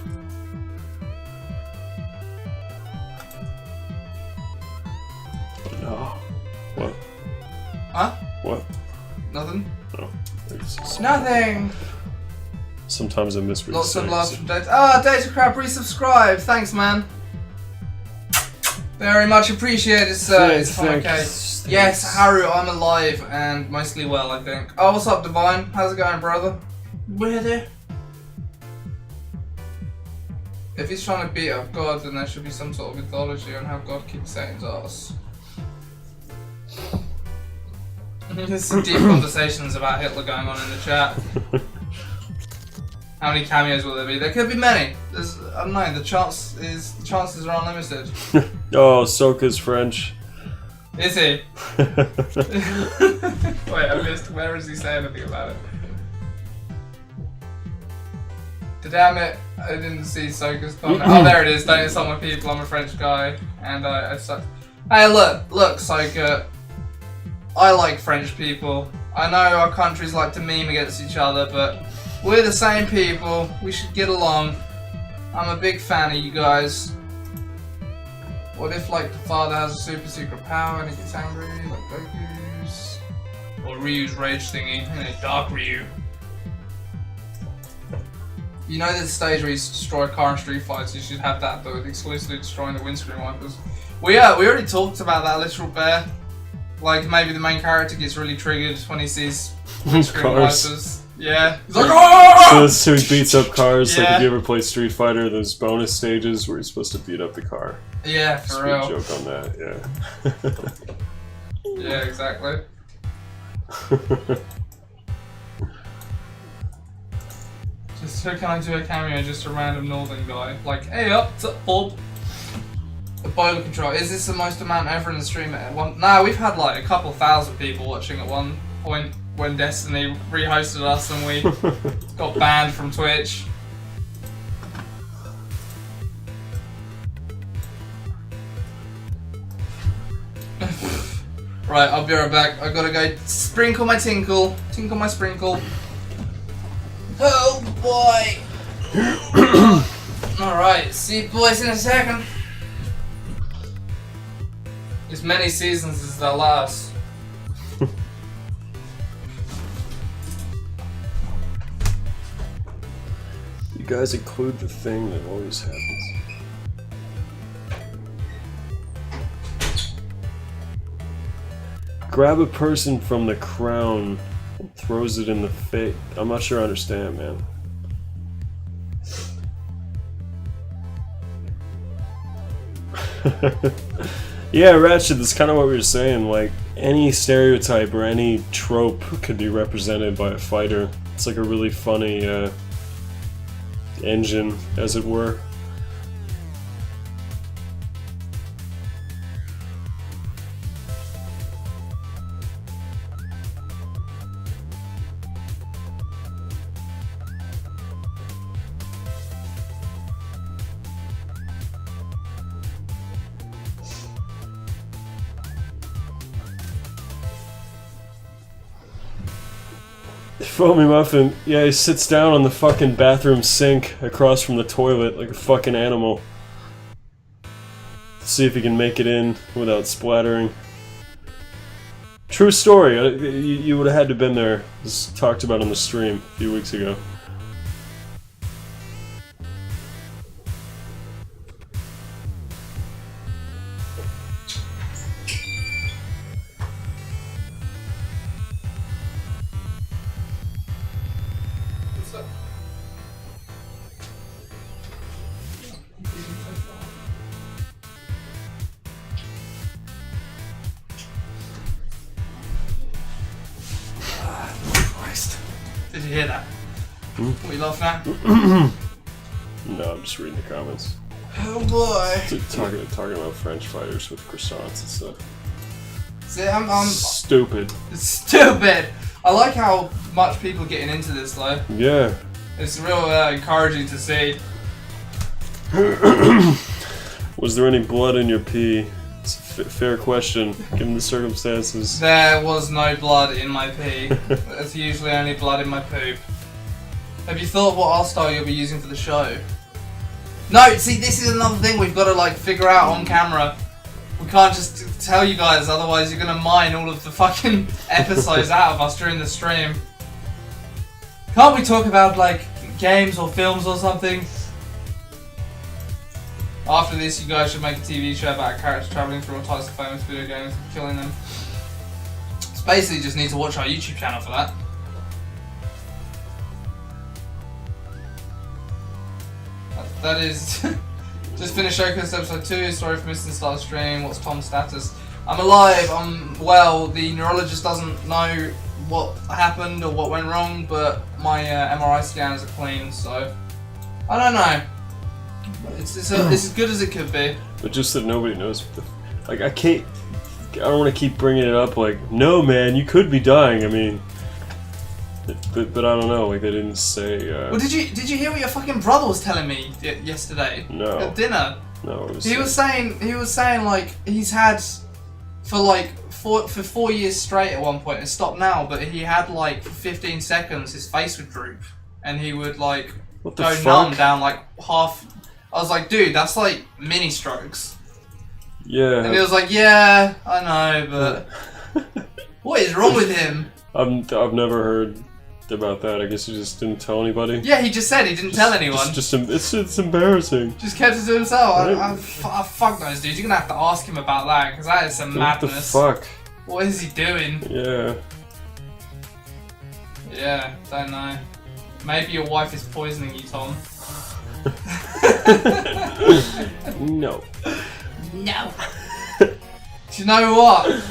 No. What? Huh? What? Nothing? No. Nothing! Sometimes I miss what Lots you of say, love so- from Data. Ah, Data Crab resubscribed. Thanks, man. Very much appreciated, sir. It's fine, okay. Yes, Haru, I'm alive and mostly well, I think. Oh, what's up, Divine? How's it going, brother? Brother. If he's trying to beat up God, then there should be some sort of mythology on how God kicks Satan's ass. There's some deep conversations about Hitler going on in the chat. How many cameos will there be? There could be many. I don't know. The chances are unlimited. Oh, Soka's French. Is he? Wait, I missed. Where does he say anything about it? Damn it! I didn't see Soka's comment. Oh, there it is. Don't insult my people. I'm a French guy, and I suck. Hey, look, Soka. I like French people. I know our countries like to meme against each other, but we're the same people. We should get along. I'm a big fan of you guys. What if, like, the father has a super secret power and he gets angry, like Goku's? Or Ryu's rage thingy, Dark Ryu. You know the stage where you destroy a car in Street Fighter, you should have that, but exclusively destroying the windscreen wipers. We already talked about that, Literal Bear. Like, maybe the main character gets really triggered when he sees windscreen wipers. Yeah. He's like, oh! So he beats up cars. Yeah. Like if you ever play Street Fighter, there's bonus stages where you're supposed to beat up the car. Yeah, for Sweet real. joke on that, yeah. Yeah, exactly. Just so can I do a cameo, just a random northern guy? Like, hey up, what's up, Bob? The boiler control. Is this the most amount ever in the stream at one? Nah, we've had like a couple thousand people watching at one point when Destiny rehosted us and we got banned from Twitch. Right, I'll be right back. I gotta go sprinkle my tinkle. Tinkle my sprinkle. Oh boy! Alright, see you boys in a second. As many seasons as they'll last. You guys include the thing that always happens. Grab a person from the crown and throws it in the face. I'm not sure I understand, man. Yeah, Ratchet, that's kind of what we were saying. Like, any stereotype or any trope could be represented by a fighter. It's like a really funny engine, as it were. Foamy Muffin, yeah, he sits down on the fucking bathroom sink across from the toilet like a fucking animal. To see if he can make it in without splattering. True story, you would have had to have been there. This was talked about on the stream a few weeks ago. Did you hear that? What are you laughing at? No, I'm just reading the comments. Oh boy. Talking about French fighters with croissants and stuff. See, I'm stupid. It's stupid. I like how much people are getting into this though. Yeah. It's real encouraging to see. Was there any blood in your pee? It's a fair question, given the circumstances. There was no blood in my pee. There's usually only blood in my poop. Have you thought what art style you'll be using for the show? No, see, this is another thing we've got to like figure out on camera. We can't just tell you guys, otherwise you're gonna mine all of the fucking episodes out of us during the stream. Can't we talk about like games or films or something? After this, you guys should make a TV show about a character travelling through all types of famous video games and killing them. It's basically just need to watch our YouTube channel for that. That is... Just finished Showcase episode 2, sorry for missing the start of the stream, what's Tom's status? I'm alive, I'm well, the neurologist doesn't know what happened or what went wrong, but my MRI scans are clean, so... I don't know. It's as good as it could be. But just that nobody knows. Like, I don't want to keep bringing it up. Like, no, man, you could be dying. I mean, but I don't know. Like, they didn't say. Well, did you hear what your fucking brother was telling me yesterday? No. At dinner. No. He was saying like he's had for 4 years straight at one point. It stopped now, but he had like for 15 seconds his face would droop and he would like go numb down like half. I was like, dude, that's like mini strokes. Yeah. And he was like, yeah, I know, but what is wrong with him? I've never heard about that. I guess he just didn't tell anybody. Yeah, he just said he didn't tell anyone. It's embarrassing. Just kept it to himself. I fuck those dudes. You're gonna have to ask him about that because that is some madness. What the fuck? What is he doing? Yeah. Yeah, don't know. Maybe your wife is poisoning you, Tom. No. No. Do you know what?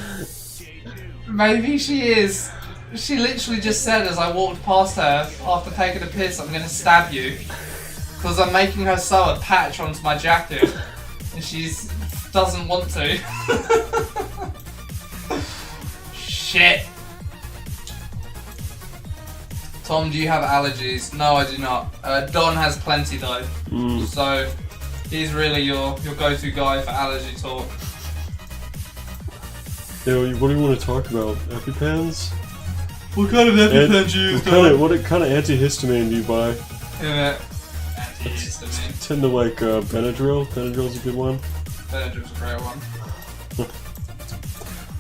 Maybe she is. She literally just said as I walked past her after taking a piss, I'm gonna stab you. Because I'm making her sew a patch onto my jacket. And she doesn't want to. Shit. Tom, do you have allergies? No, I do not. Don has plenty though. So he's really your go-to guy for allergy talk. Yeah, what do you want to talk about? EpiPens? What kind of EpiPen do you use? What kind of antihistamine do you buy? Yeah, antihistamine. Tend to like Benadryl. Benadryl's a good one. Benadryl's a great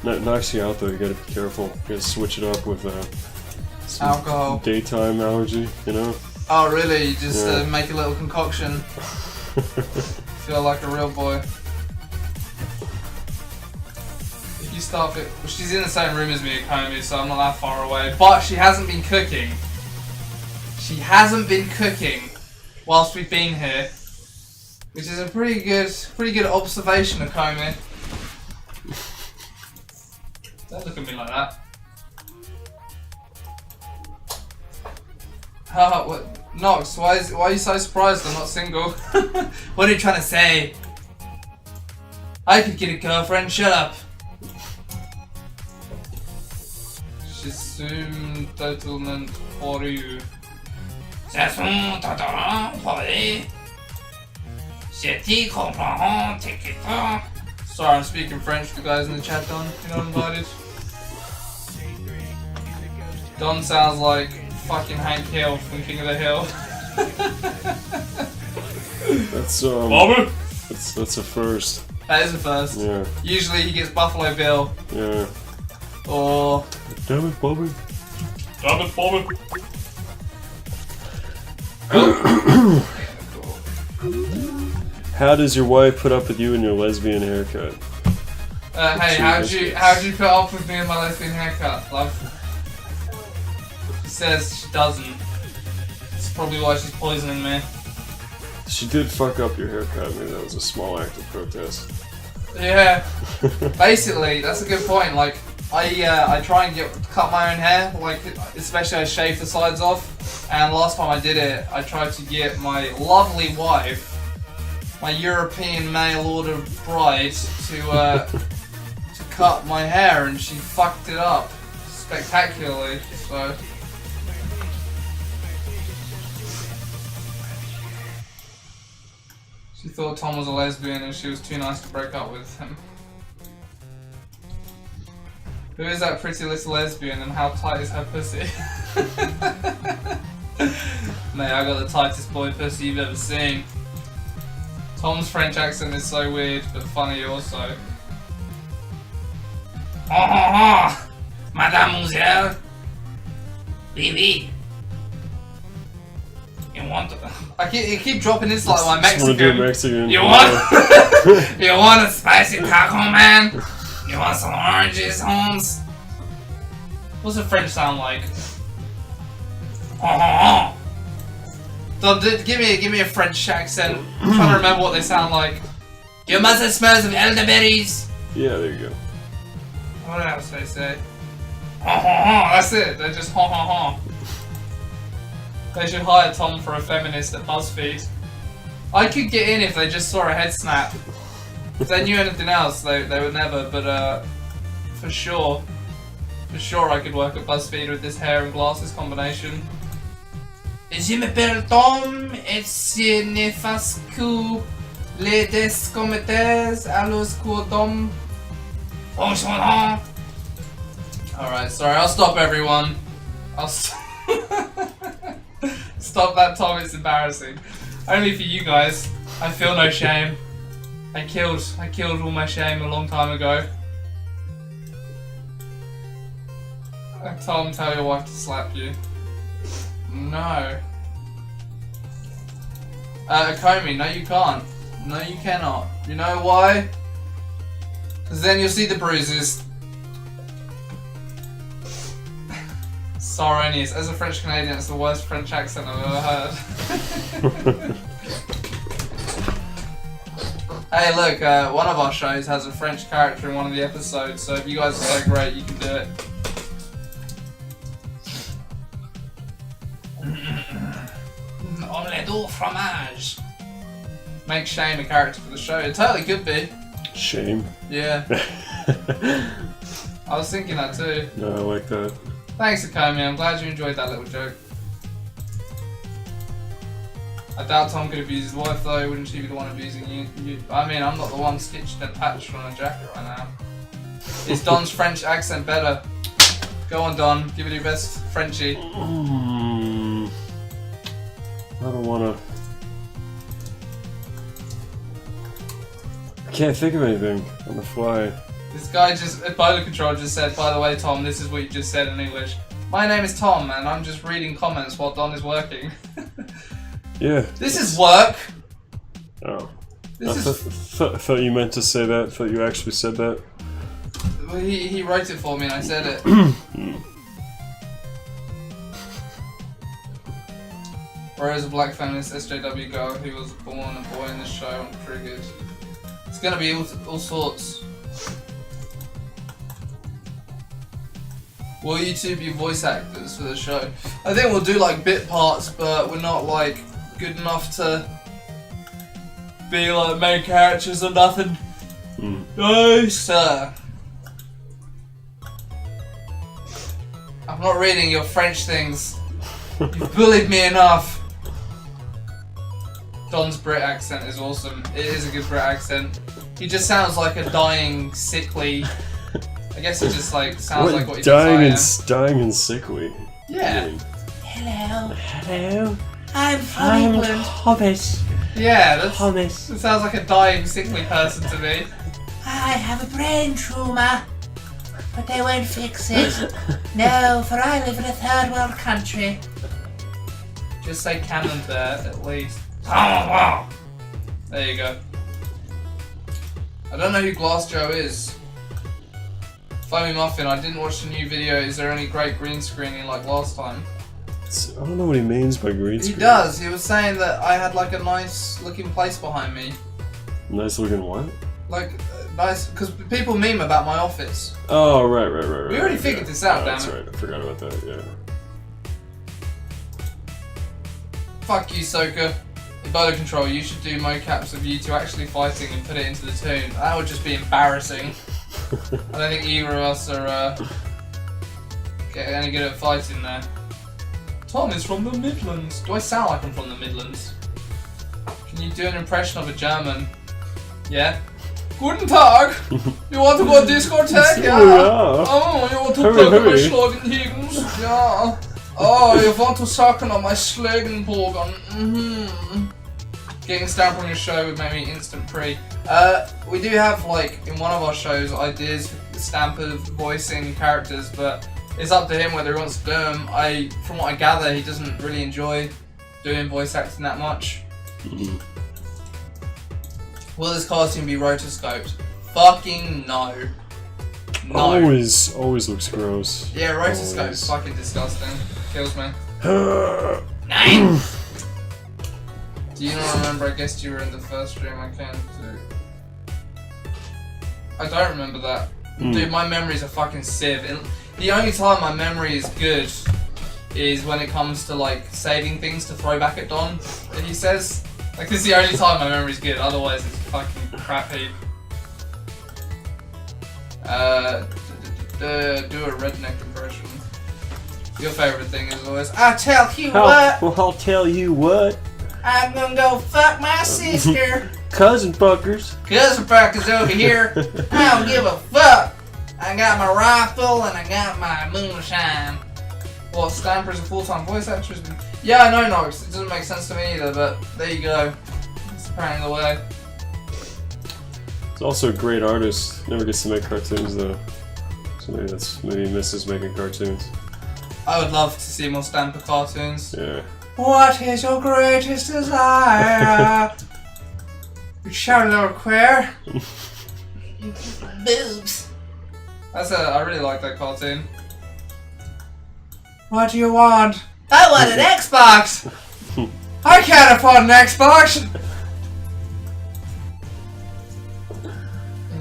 one. Knocks you out though. You gotta be careful. You gotta switch it up with some alcohol. Daytime allergy, you know. Oh really? You just make a little concoction. Feel like a real boy. If you start it, well, she's in the same room as me at Comey, so I'm not that far away. But she hasn't been cooking. She hasn't been cooking whilst we've been here, which is a pretty good observation of Comey. Don't look at me like that. What? Nox, why are you so surprised I'm not single? What are you trying to say? I could get a girlfriend, shut up! She's soon settlement for you. C'est son settlement for you. Je t'y comprends, take it on. Sorry, I'm speaking French for the guys in the chat, Don. You're not invited. Don sounds like fucking Hank Hill from King of the Hill. That's that's a first. That is a first. Yeah. Usually he gets Buffalo Bill. Yeah. Or... Damn it, Bobby. Damn it, Bobby. How does your wife put up with you and your lesbian haircut? Hey, how'd you put up with me and my lesbian haircut, love? She says she doesn't. It's probably why she's poisoning me. She did fuck up your haircut. Maybe that was a small act of protest. Yeah. Basically, that's a good point. Like, I try and cut my own hair. Like, especially I shave the sides off. And last time I did it, I tried to get my lovely wife, my European mail order bride, to cut my hair, and she fucked it up spectacularly. So. She thought Tom was a lesbian and she was too nice to break up with him. Who is that pretty little lesbian and how tight is her pussy? Mate, I got the tightest boy pussy you've ever seen. Tom's French accent is so weird but funny also. Ha ha ha! Mademoiselle! Oui, oui. You want to... you keep dropping this like my Mexican. You want... you want a spicy taco, man? You want some oranges, Holmes? What's a French sound like? Give me a French accent. I'm trying to remember what they sound like. You must have smells of elderberries. Yeah, there you go. What else they say? That's it. They're just ha ha ha. They should hire Tom for a feminist at BuzzFeed. I could get in if they just saw a head snap. If they knew anything else, they would never. But for sure I could work at BuzzFeed with this hair and glasses combination. Je m'appelle Tom et je ne fais que les commentaires à los Tom. Alright, sorry, I'll stop everyone. I'll stop that, Tom, it's embarrassing. Only for you guys. I feel no shame. I killed all my shame a long time ago. Tom, tell your wife to slap you. No. Comey, no you can't. No you cannot. You know why? Because then you'll see the bruises. Soronius, as a French Canadian, it's the worst French accent I've ever heard. Hey look, one of our shows has a French character in one of the episodes, so if you guys are so great, you can do it. Omelette au fromage. Make Shane a character for the show. It totally could be. Shame. Yeah. I was thinking that too. No, I like that. Thanks, Akomi. I'm glad you enjoyed that little joke. I doubt Tom could abuse his wife though. Wouldn't she be the one abusing you? I mean, I'm not the one stitched and patched on a jacket right now. Is Don's French accent better? Go on, Don. Give it your best Frenchie. I don't wanna... I can't think of anything on the fly. This guy just, Ebola Control just said, by the way, Tom, this is what you just said in English. My name is Tom, and I'm just reading comments while Don is working. Yeah. This is work! Oh. I thought you meant to say that. I thought you actually said that. Well, he wrote it for me and I said it. Whereas a black feminist SJW girl who was born a boy in this show, I'm triggered. It's gonna be all sorts. Will you two be voice actors for the show? I think we'll do like bit parts, but we're not like good enough to be like main characters or nothing. No, sir. I'm not reading your French things. You've bullied me enough. Don's Brit accent is awesome. It is a good Brit accent. He just sounds like a dying, sickly I guess it just like sounds like what he dying thinks I dying and sickly. Yeah. Hello. Hello. I'm from England. Thomas. am. Yeah, that Thomas. sounds like a dying, sickly person to me. I have a brain tumour, but they won't fix it. No, for I live in a third world country. Just say camembert at least. There you go. I don't know who Glass Joe is. Foamy Muffin, I didn't watch the new video. Is there any great green screening like last time? I don't know what he means by green He screen. does. He was saying that I had like a nice looking place behind me. Nice looking what? Like, nice, because people meme about my office. Oh, right. We already figured this out, oh, damn that's it. right. I forgot about that, yeah. Fuck you, Soka. Ebola control, you should do mocaps of you two actually fighting and put it into the tune. That would just be embarrassing. I don't think either of us are getting any good at fighting there. Tom is from the Midlands. Do I sound like I'm from the Midlands? Can you do an impression of a German? Yeah? Guten Tag! You want to go discotheque? Yeah? Yeah. Oh, you want to Hurry, plug on my hurry. Schlagenhiggins? Yeah. Oh, you want to suck on my Schlagenbogen? Mm-hmm. Getting Stamp on your show would make me instant pre. We do have, like, in one of our shows, ideas for Stamp of voicing characters, but it's up to him whether he wants to do them. From what I gather, he doesn't really enjoy doing voice acting that much. Mm-hmm. Will this cartoon be rotoscoped? Fucking no. No. Always looks gross. Yeah, rotoscope Always. is fucking disgusting. Kills me. 9. Do you not remember? I guess you were in the first stream I came to. I don't remember that. Dude, my memory's a fucking sieve. And the only time my memory is good is when it comes to like saving things to throw back at Don, that he says. Like, this is the only time my memory's good, otherwise it's fucking crappy. Do a redneck impression. Your favourite thing is always, I tell you what, Well, I'll tell you what. I'm gonna go fuck my sister. Cousin fuckers. cousin fuckers over here. I don't give a fuck. I got my rifle and I got my moonshine. What, Stamper's a full-time voice actress? Yeah, I know, Nox. It doesn't make sense to me either, but there you go. It's apparently the way. He's also a great artist. Never gets to make cartoons though. So maybe he misses making cartoons. I would love to see more Stamper cartoons. Yeah. What is your greatest desire? You sound a little queer. Boobs. I really like that cartoon. What do you want? I want an Xbox! I can't afford an Xbox!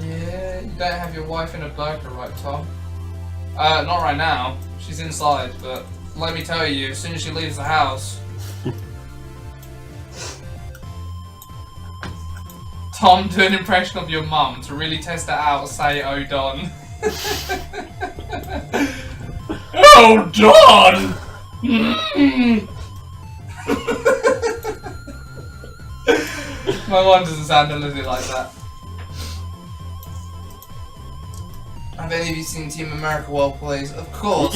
Yeah, you don't have your wife in a burger, right, Tom? Not right now. She's inside, but let me tell you, as soon as she leaves the house... Tom, do an impression of your mum to really test it out, say, oh, Don. Oh, Don! My mum doesn't sound a little bit like that. Have any of you seen Team America World Police? Of course.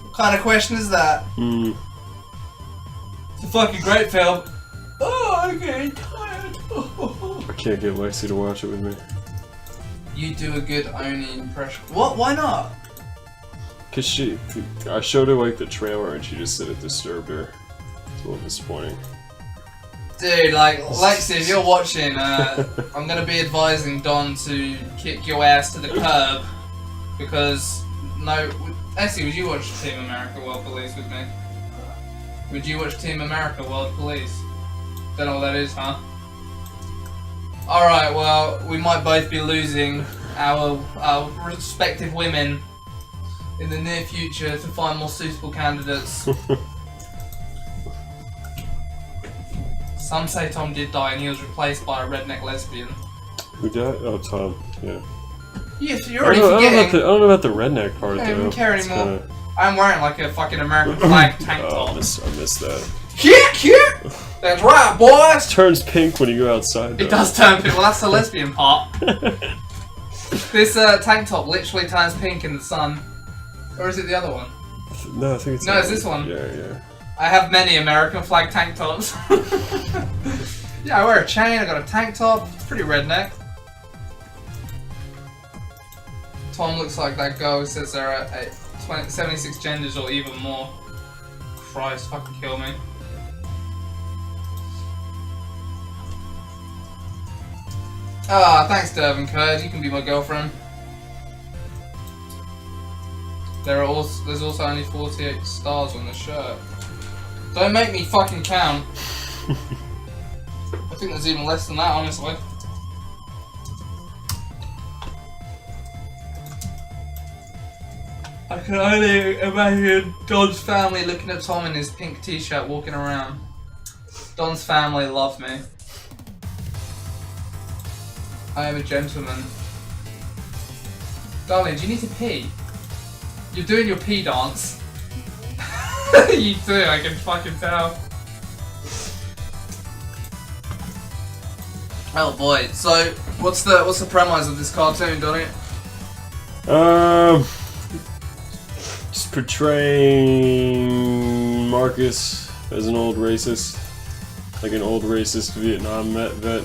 What kind of question is that? It's a fucking great film. Oh, I'm getting tired. I can't get Lexi to watch it with me. You do a good Oni impression. What? Why not? Cause I showed her like the trailer and she just said it disturbed her. It's a little disappointing. Dude, like, Lexi, if you're watching, I'm gonna be advising Don to kick your ass to the curb. Because, no... Essie, would you watch Team America World Police with me? Would you watch Team America World Police? Don't know what that is, huh? Alright, well, we might both be losing our respective women in the near future to find more suitable candidates. Some say Tom did die and he was replaced by a redneck lesbian. Who died? Oh, Tom. Yeah. Yes, you're already forgetting. I don't know about the redneck part I don't though. even care It's anymore. kinda... I'm wearing like a fucking American flag tank Oh, top. I missed that. Cute! That's right, boys! It turns pink when you go outside though. It does turn pink. Well, that's the lesbian part. This tank top literally turns pink in the sun. Or is it the other one? No, I think it's. No, it's this one. Yeah. I have many American flag tank tops. Yeah, I wear a chain, I got a tank top. It's pretty redneck. Tom looks like that girl who says there are 76 genders or even more. Christ, fucking kill me. Ah, thanks Dervin Kurd, you can be my girlfriend. There's also only 48 stars on the shirt. Don't make me fucking count. I think there's even less than that, honestly. I can only imagine Don's family looking at Tom in his pink t-shirt walking around. Don's family love me. I am a gentleman. Darling, do you need to pee? You're doing your pee dance. You do, I can fucking tell. Oh boy, so what's the premise of this cartoon, Donnie? Just portraying Marcus as an old racist. Like an old racist Vietnam vet.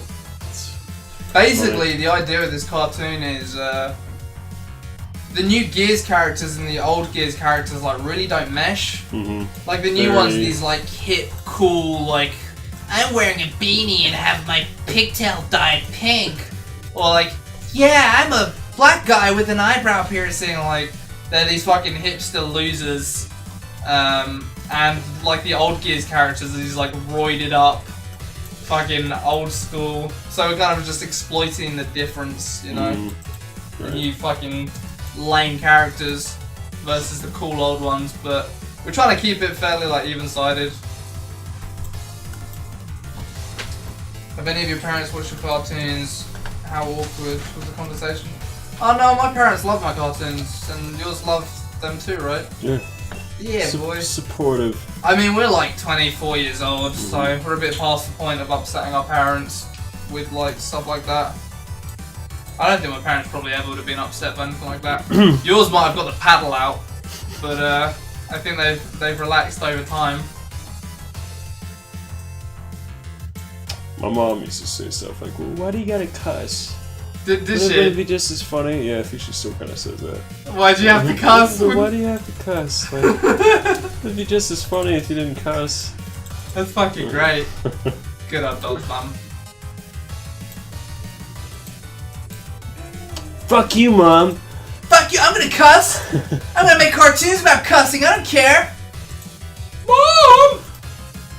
Basically, the idea of this cartoon is the new Gears characters and the old Gears characters like really don't mesh. Like the new ones, these like hip, cool, like I'm wearing a beanie and have my pigtail dyed pink, or like yeah, I'm a black guy with an eyebrow piercing. Like they're these fucking hipster losers, and like the old Gears characters are these like roided up, fucking old school. So we're kind of just exploiting the difference, you know, the new fucking lame characters versus the cool old ones, but we're trying to keep it fairly like even-sided. Have any of your parents watched your cartoons? How awkward was the conversation? Oh no, my parents love my cartoons, and yours love them too, right? Yeah. Yeah, boy. Supportive. I mean, we're like 24 years old, so we're a bit past the point of upsetting our parents with like stuff like that. I don't think my parents probably ever would have been upset by anything like that. Yours might have got the paddle out, but I think they've relaxed over time. My mom used to say stuff like, well, why do you gotta cuss? Did Wouldn't she? it be just as funny? Yeah, I think she still kind of says that. Why'd you have to cuss? Why do you have to cuss? Like, it'd be just as funny if you didn't cuss. That's fucking great. Good old dog's mum. Fuck you, Mom! Fuck you, I'm gonna cuss! I'm gonna make cartoons about cussing, I don't care! Mom!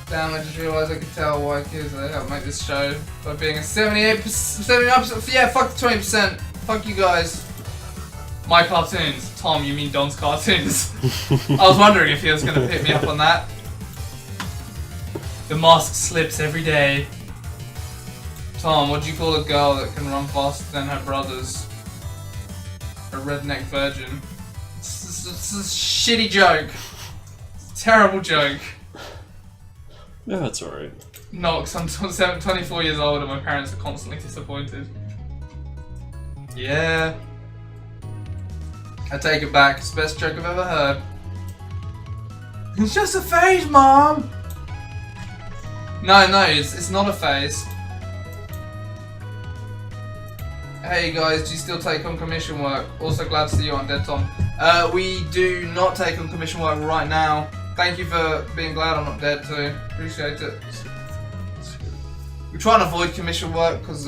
Damn, I just realised I could tell why kids help make this show by being a 79%, yeah, fuck the 20%. Fuck you guys. My cartoons. Tom, you mean Don's cartoons. I was wondering if he was gonna pick me up on that. The mask slips every day. Tom, what do you call a girl that can run faster than her brothers? A redneck virgin. It's a shitty joke. It's a terrible joke. Yeah, that's alright. No, because I'm 24 years old and my parents are constantly disappointed. Yeah. I take it back. It's the best joke I've ever heard. It's just a phase, Mom! No, it's not a phase. Hey guys, do you still take on commission work? Also glad to see you on Dead Tom. We do not take on commission work right now. Thank you for being glad I'm not dead too. Appreciate it. We try and avoid commission work because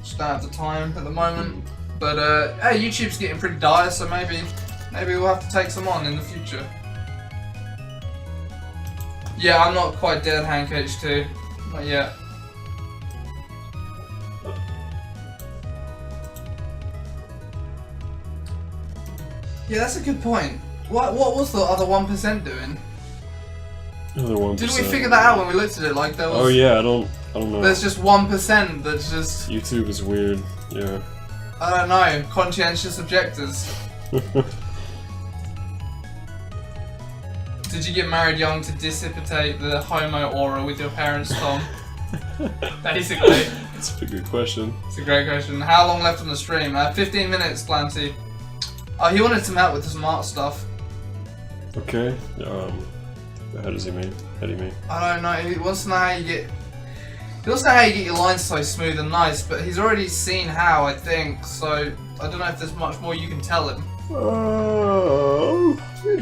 just don't have the time at the moment. But hey, YouTube's getting pretty dire, so maybe we'll have to take some on in the future. Yeah, I'm not quite dead, Hank H2. Not yet. Yeah, that's a good point. What was the other 1% doing? Another 1%. Did we figure that out when we looked at it? Like there was. Oh yeah, I don't know. There's just 1% that's just. YouTube is weird. Yeah. I don't know. Conscientious objectors. Did you get married young to dissipate the homo aura with your parents, Tom? Basically. That's a good question. It's a great question. How long left on the stream? 15 minutes, Planty. Oh, he wanted some help with the smart stuff. Okay. How does he mean? How do you mean? I don't know. He wants to know how you get. He wants to know how you get your lines so smooth and nice, but he's already seen how, I think. So I don't know if there's much more you can tell him.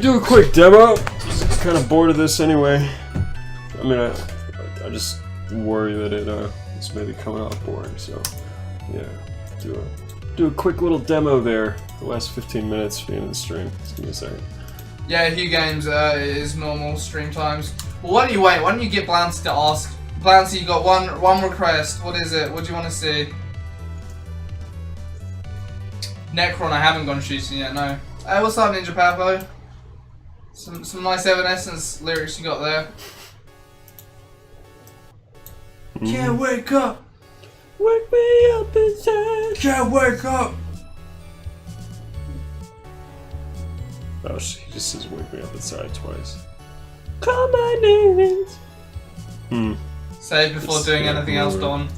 Do a quick demo. I'm kind of bored of this anyway. I mean, I just worry that it's maybe coming off boring. So yeah, do a quick little demo there. The last 15 minutes being in the stream. Just give me a second. Yeah, Hugh Games is normal stream times. Well, why don't you wait? Why don't you get Blancy to ask? Blancy, you got one request. What is it? What do you want to see? Necron, I haven't gone shooting yet. No. Hey, what's up, Ninja Papo? Some nice Evanescence lyrics you got there. Yeah, wake up. Wake me up inside. Yeah, wake up. Oh, he just says wake me up inside twice. Call my names. Save before doing anything else, Don.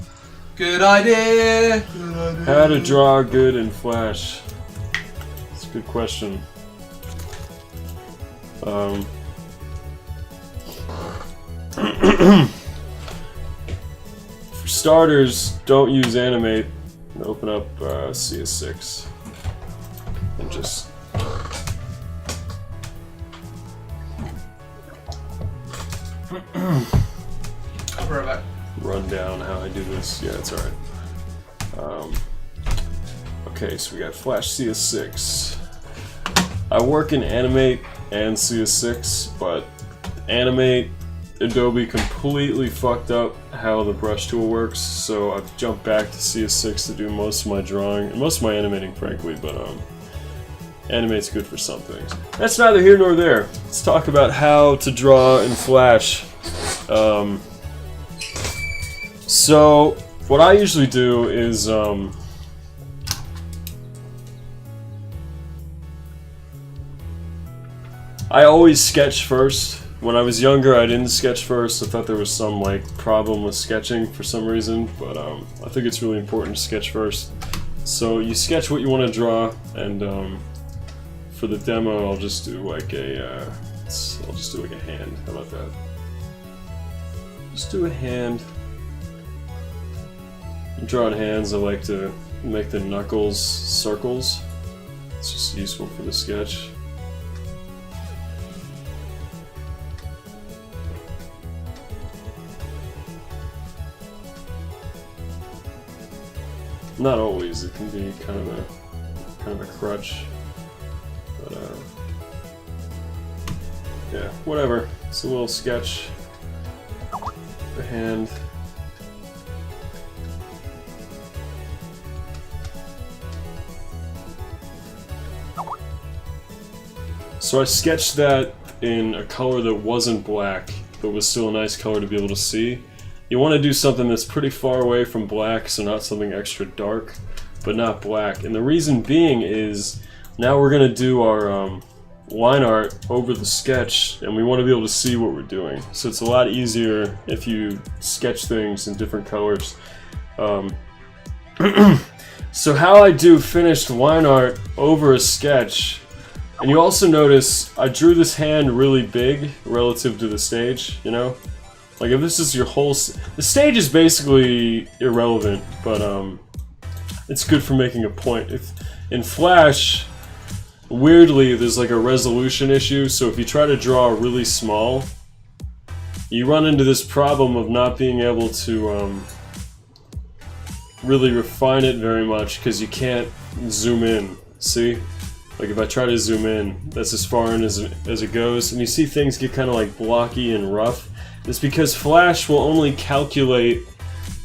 Good idea. Good idea. How to draw good in Flash? That's a good question. For starters, don't use animate. Open up CS6 and just I'll be right back. Run down how I do this. Yeah, it's alright. Okay, so we got Flash CS6. I work in Animate and CS6, but Animate, Adobe completely fucked up how the brush tool works, so I've jumped back to CS6 to do most of my drawing, and most of my animating, frankly, but Animate's good for some things. That's neither here nor there. Let's talk about how to draw in Flash. So, what I usually do is, I always sketch first. When I was younger, I didn't sketch first. I thought there was some, like, problem with sketching for some reason, but, I think it's really important to sketch first. So, you sketch what you want to draw, and, for the demo, I'll just do, like, a hand. How about that? Just do a hand. Drawing hands, I like to make the knuckles circles. It's just useful for the sketch. Not always. It can be kind of a crutch, but yeah, whatever. It's a little sketch. The hand. So I sketched that in a color that wasn't black, but was still a nice color to be able to see. You want to do something that's pretty far away from black, so not something extra dark, but not black. And the reason being is, now we're going to do our line art over the sketch, and we want to be able to see what we're doing. So it's a lot easier if you sketch things in different colors. So how I do finished line art over a sketch, and you also notice I drew this hand really big relative to the stage, you know? Like if this is your whole... The stage is basically irrelevant, but it's good for making a point. If in Flash, weirdly, there's like a resolution issue, so if you try to draw really small, you run into this problem of not being able to really refine it very much because you can't zoom in, see? Like if I try to zoom in, that's as far in as it goes, and you see things get kind of like blocky and rough. It's because Flash will only calculate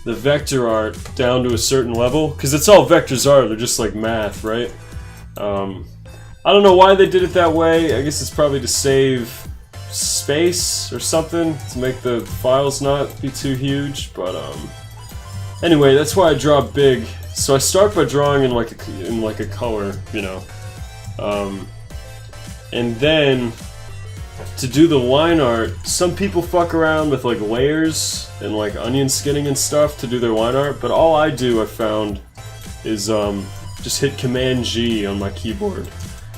the vector art down to a certain level, because it's all vectors are, they're just like math, right? I don't know why they did it that way. I guess it's probably to save space or something, to make the files not be too huge, but anyway, that's why I draw big. So I start by drawing in like a color, you know. And then to do the line art, some people fuck around with like layers and like onion skinning and stuff to do their line art, but all I do, I found, is just hit Command G on my keyboard.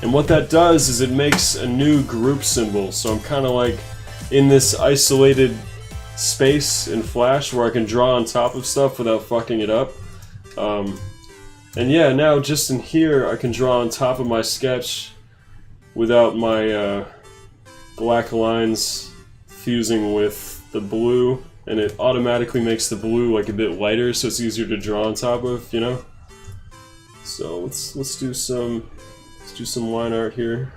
And what that does is it makes a new group symbol, so I'm kind of like in this isolated space in Flash where I can draw on top of stuff without fucking it up. And yeah, now just in here I can draw on top of my sketch without my black lines fusing with the blue, and it automatically makes the blue like a bit lighter so it's easier to draw on top of, you know? So let's do some line art here.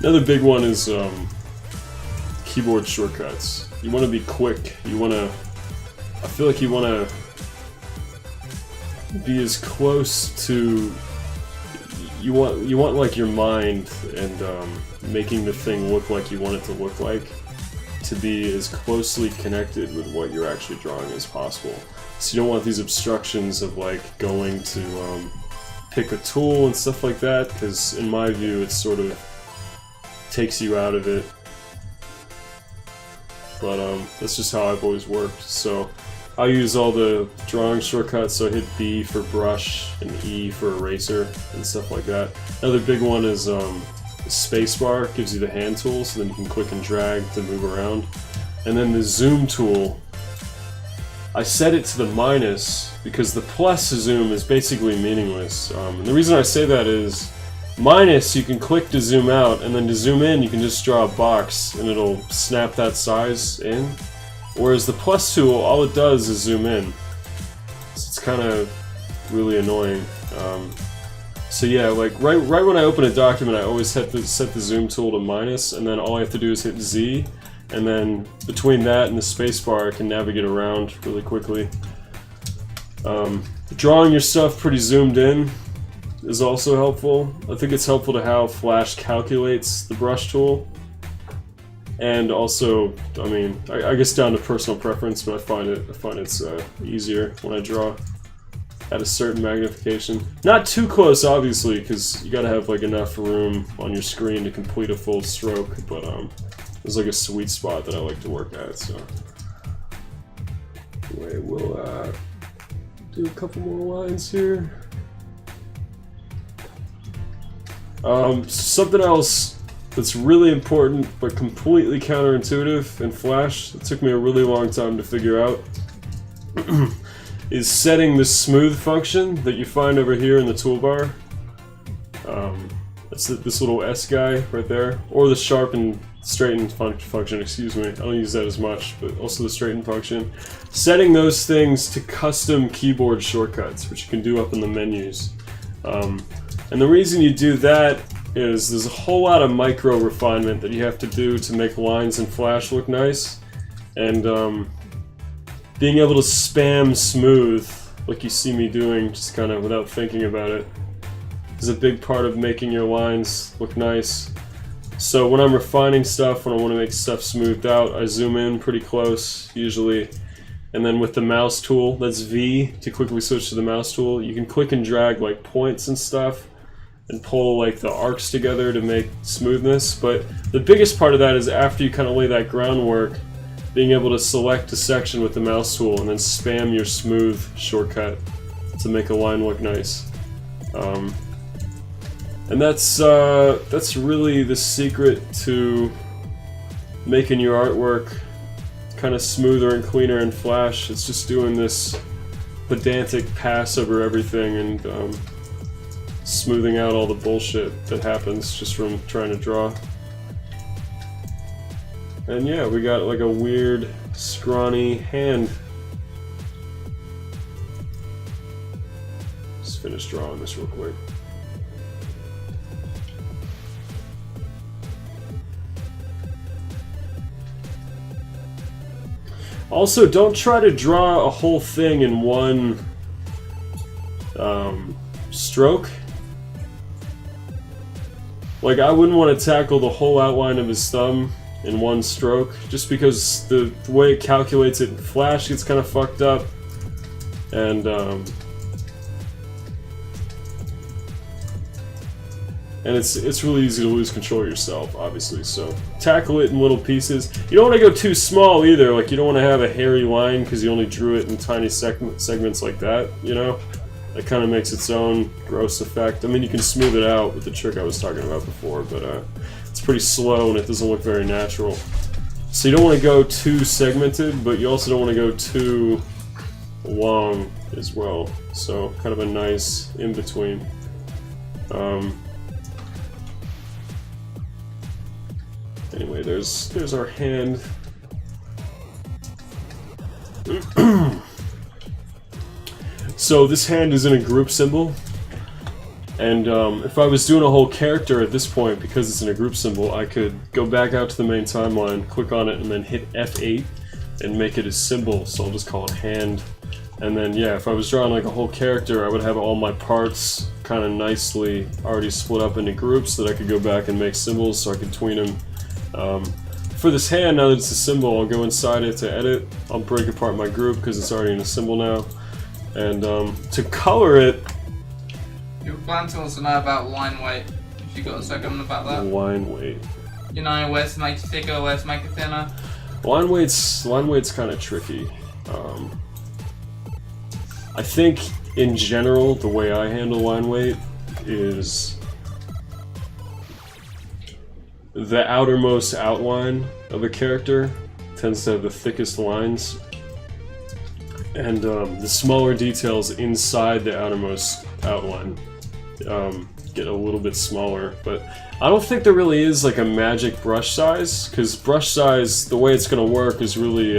Another big one is keyboard shortcuts. You want to be quick. I feel like you want to be as close to. You want like your mind and making the thing look like you want it to look like, to be as closely connected with what you're actually drawing as possible. So you don't want these obstructions of like going to pick a tool and stuff like that, because in my view it sort of takes you out of it. But that's just how I've always worked. So I use all the drawing shortcuts, so I hit B for brush and E for eraser and stuff like that. Another big one is spacebar, gives you the hand tool, so then you can click and drag to move around. And then the zoom tool, I set it to the minus because the plus zoom is basically meaningless. And the reason I say that is minus, you can click to zoom out, and then to zoom in you can just draw a box and it'll snap that size in. Whereas the plus tool, all it does is zoom in. So it's kind of really annoying. So yeah, like right when I open a document, I always set the zoom tool to minus, and then all I have to do is hit Z, and then between that and the spacebar I can navigate around really quickly. Drawing your stuff pretty zoomed in is also helpful. I think it's helpful to how Flash calculates the brush tool. And also, I mean, I guess down to personal preference, but I find it's easier when I draw at a certain magnification. Not too close, obviously, because you gotta have like enough room on your screen to complete a full stroke, but there's like a sweet spot that I like to work at, so. Anyway, we'll do a couple more lines here. Something else that's really important but completely counterintuitive in Flash, it took me a really long time to figure out, is setting the smooth function that you find over here in the toolbar. That's this little S guy right there, or the sharpen straighten function, excuse me. I don't use that as much, but also the straighten function. Setting those things to custom keyboard shortcuts, which you can do up in the menus. And the reason you do that is there's a whole lot of micro refinement that you have to do to make lines in Flash look nice, and being able to spam smooth like you see me doing, just kind of without thinking about it, is a big part of making your lines look nice. So when I'm refining stuff, when I want to make stuff smoothed out, I zoom in pretty close usually, and then with the mouse tool, that's V to quickly switch to the mouse tool, you can click and drag like points and stuff and pull like the arcs together to make smoothness. But the biggest part of that is after you kind of lay that groundwork, being able to select a section with the mouse tool and then spam your smooth shortcut to make a line look nice. And that's really the secret to making your artwork kind of smoother and cleaner in Flash. It's just doing this pedantic pass over everything and smoothing out all the bullshit that happens just from trying to draw. And yeah, we got like a weird, scrawny hand. Just finish drawing this real quick. Also, don't try to draw a whole thing in one stroke. Like, I wouldn't want to tackle the whole outline of his thumb in one stroke, just because the way it calculates it in Flash gets kind of fucked up, and it's really easy to lose control of yourself, obviously. So tackle it in little pieces. You don't want to go too small either. Like, you don't want to have a hairy line because you only drew it in tiny segments like that. You know, that kind of makes its own gross effect. I mean, you can smooth it out with the trick I was talking about before, but it's pretty slow and it doesn't look very natural. So you don't want to go too segmented, but you also don't want to go too long as well. So kind of a nice in between. Anyway, there's our hand. So this hand is in a group symbol, and if I was doing a whole character at this point, because it's in a group symbol, I could go back out to the main timeline, click on it, and then hit F8 and make it a symbol. So I'll just call it hand. And then yeah, if I was drawing like a whole character, I would have all my parts kind of nicely already split up into groups that I could go back and make symbols, so I could tween them. For this hand, now that it's a symbol, I'll go inside it to edit. I'll break apart my group because it's already in a symbol now. And to color it... You're going to also know about line weight, if you got a second about that. Line weight. You know, where to make it thicker, where to make it thinner. Line weight's kind of tricky. I think, in general, the way I handle line weight is the outermost outline of a character tends to have the thickest lines, and the smaller details inside the outermost outline get a little bit smaller. But I don't think there really is like a magic brush size, because brush size, the way it's going to work is really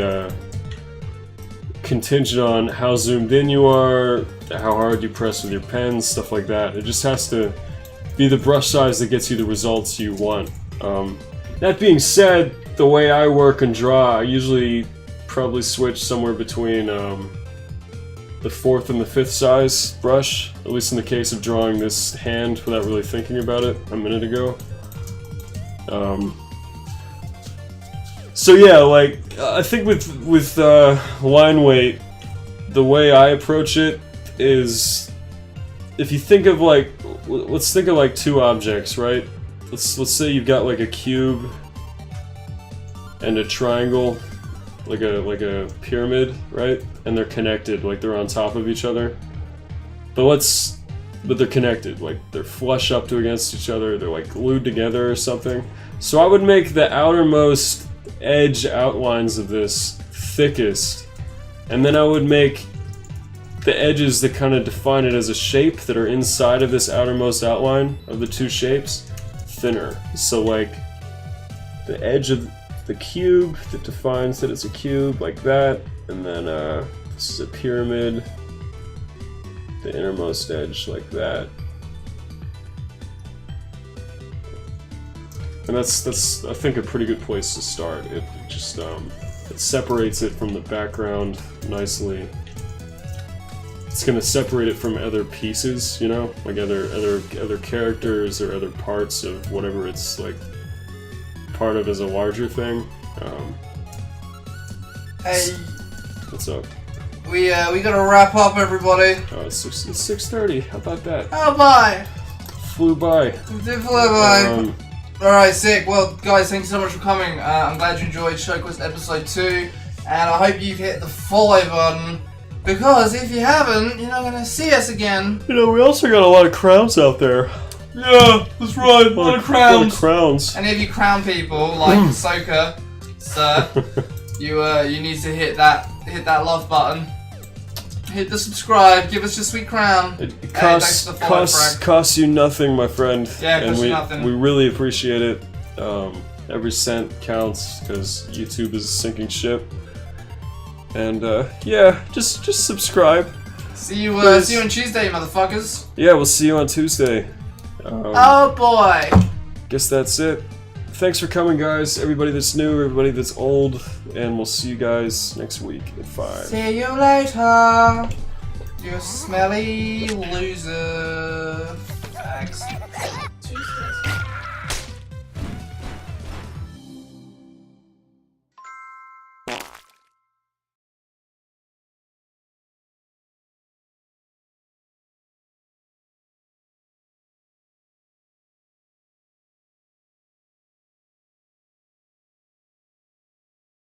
contingent on how zoomed in you are, how hard you press with your pen, stuff like that. It just has to be the brush size that gets you the results you want. That being said, the way I work and draw, I usually probably switch somewhere between the 4th and the 5th size brush, at least in the case of drawing this hand without really thinking about it a minute ago. So yeah, like, I think with line weight, the way I approach it is, if you think of like, let's think of like two objects, right? Let's say you've got like a cube and a triangle, like a pyramid, right? And they're connected, like they're on top of each other. But they're connected, like they're flush up to against each other, they're like glued together or something. So I would make the outermost edge outlines of this thickest, and then I would make the edges that kind of define it as a shape that are inside of this outermost outline of the two shapes thinner. So like the edge of the cube that defines that it's a cube, like that, and then this is a pyramid, the innermost edge like that. And that's I think a pretty good place to start. It just it separates it from the background nicely. It's gonna separate it from other pieces, you know, like other characters or other parts of whatever it's like part of as a larger thing. Hey, what's up? We gotta wrap up, everybody. It's 6:30. How about that? Oh, bye. Flew by. It flew by. Alright, sick. Well, guys, thank you so much for coming. I'm glad you enjoyed ShowQuest episode 2, and I hope you've hit the follow button, because if you haven't, you're not gonna see us again. You know, we also got a lot of crowns out there. Yeah, that's right. A lot of crowns. A lot of crowns. Any of you crown people, like Ahsoka, sir, you need to hit that love button. Hit the subscribe, give us your sweet crown. It costs you nothing, my friend. Yeah, it costs you nothing. We really appreciate it. Every cent counts, because YouTube is a sinking ship. And yeah, just subscribe. See you on Tuesday, motherfuckers. Yeah, we'll see you on Tuesday. Oh boy. Guess that's it. thanks for coming, guys. Everybody that's new, everybody that's old, and we'll see you guys next week at 5. See you later. You smelly loser. Thanks.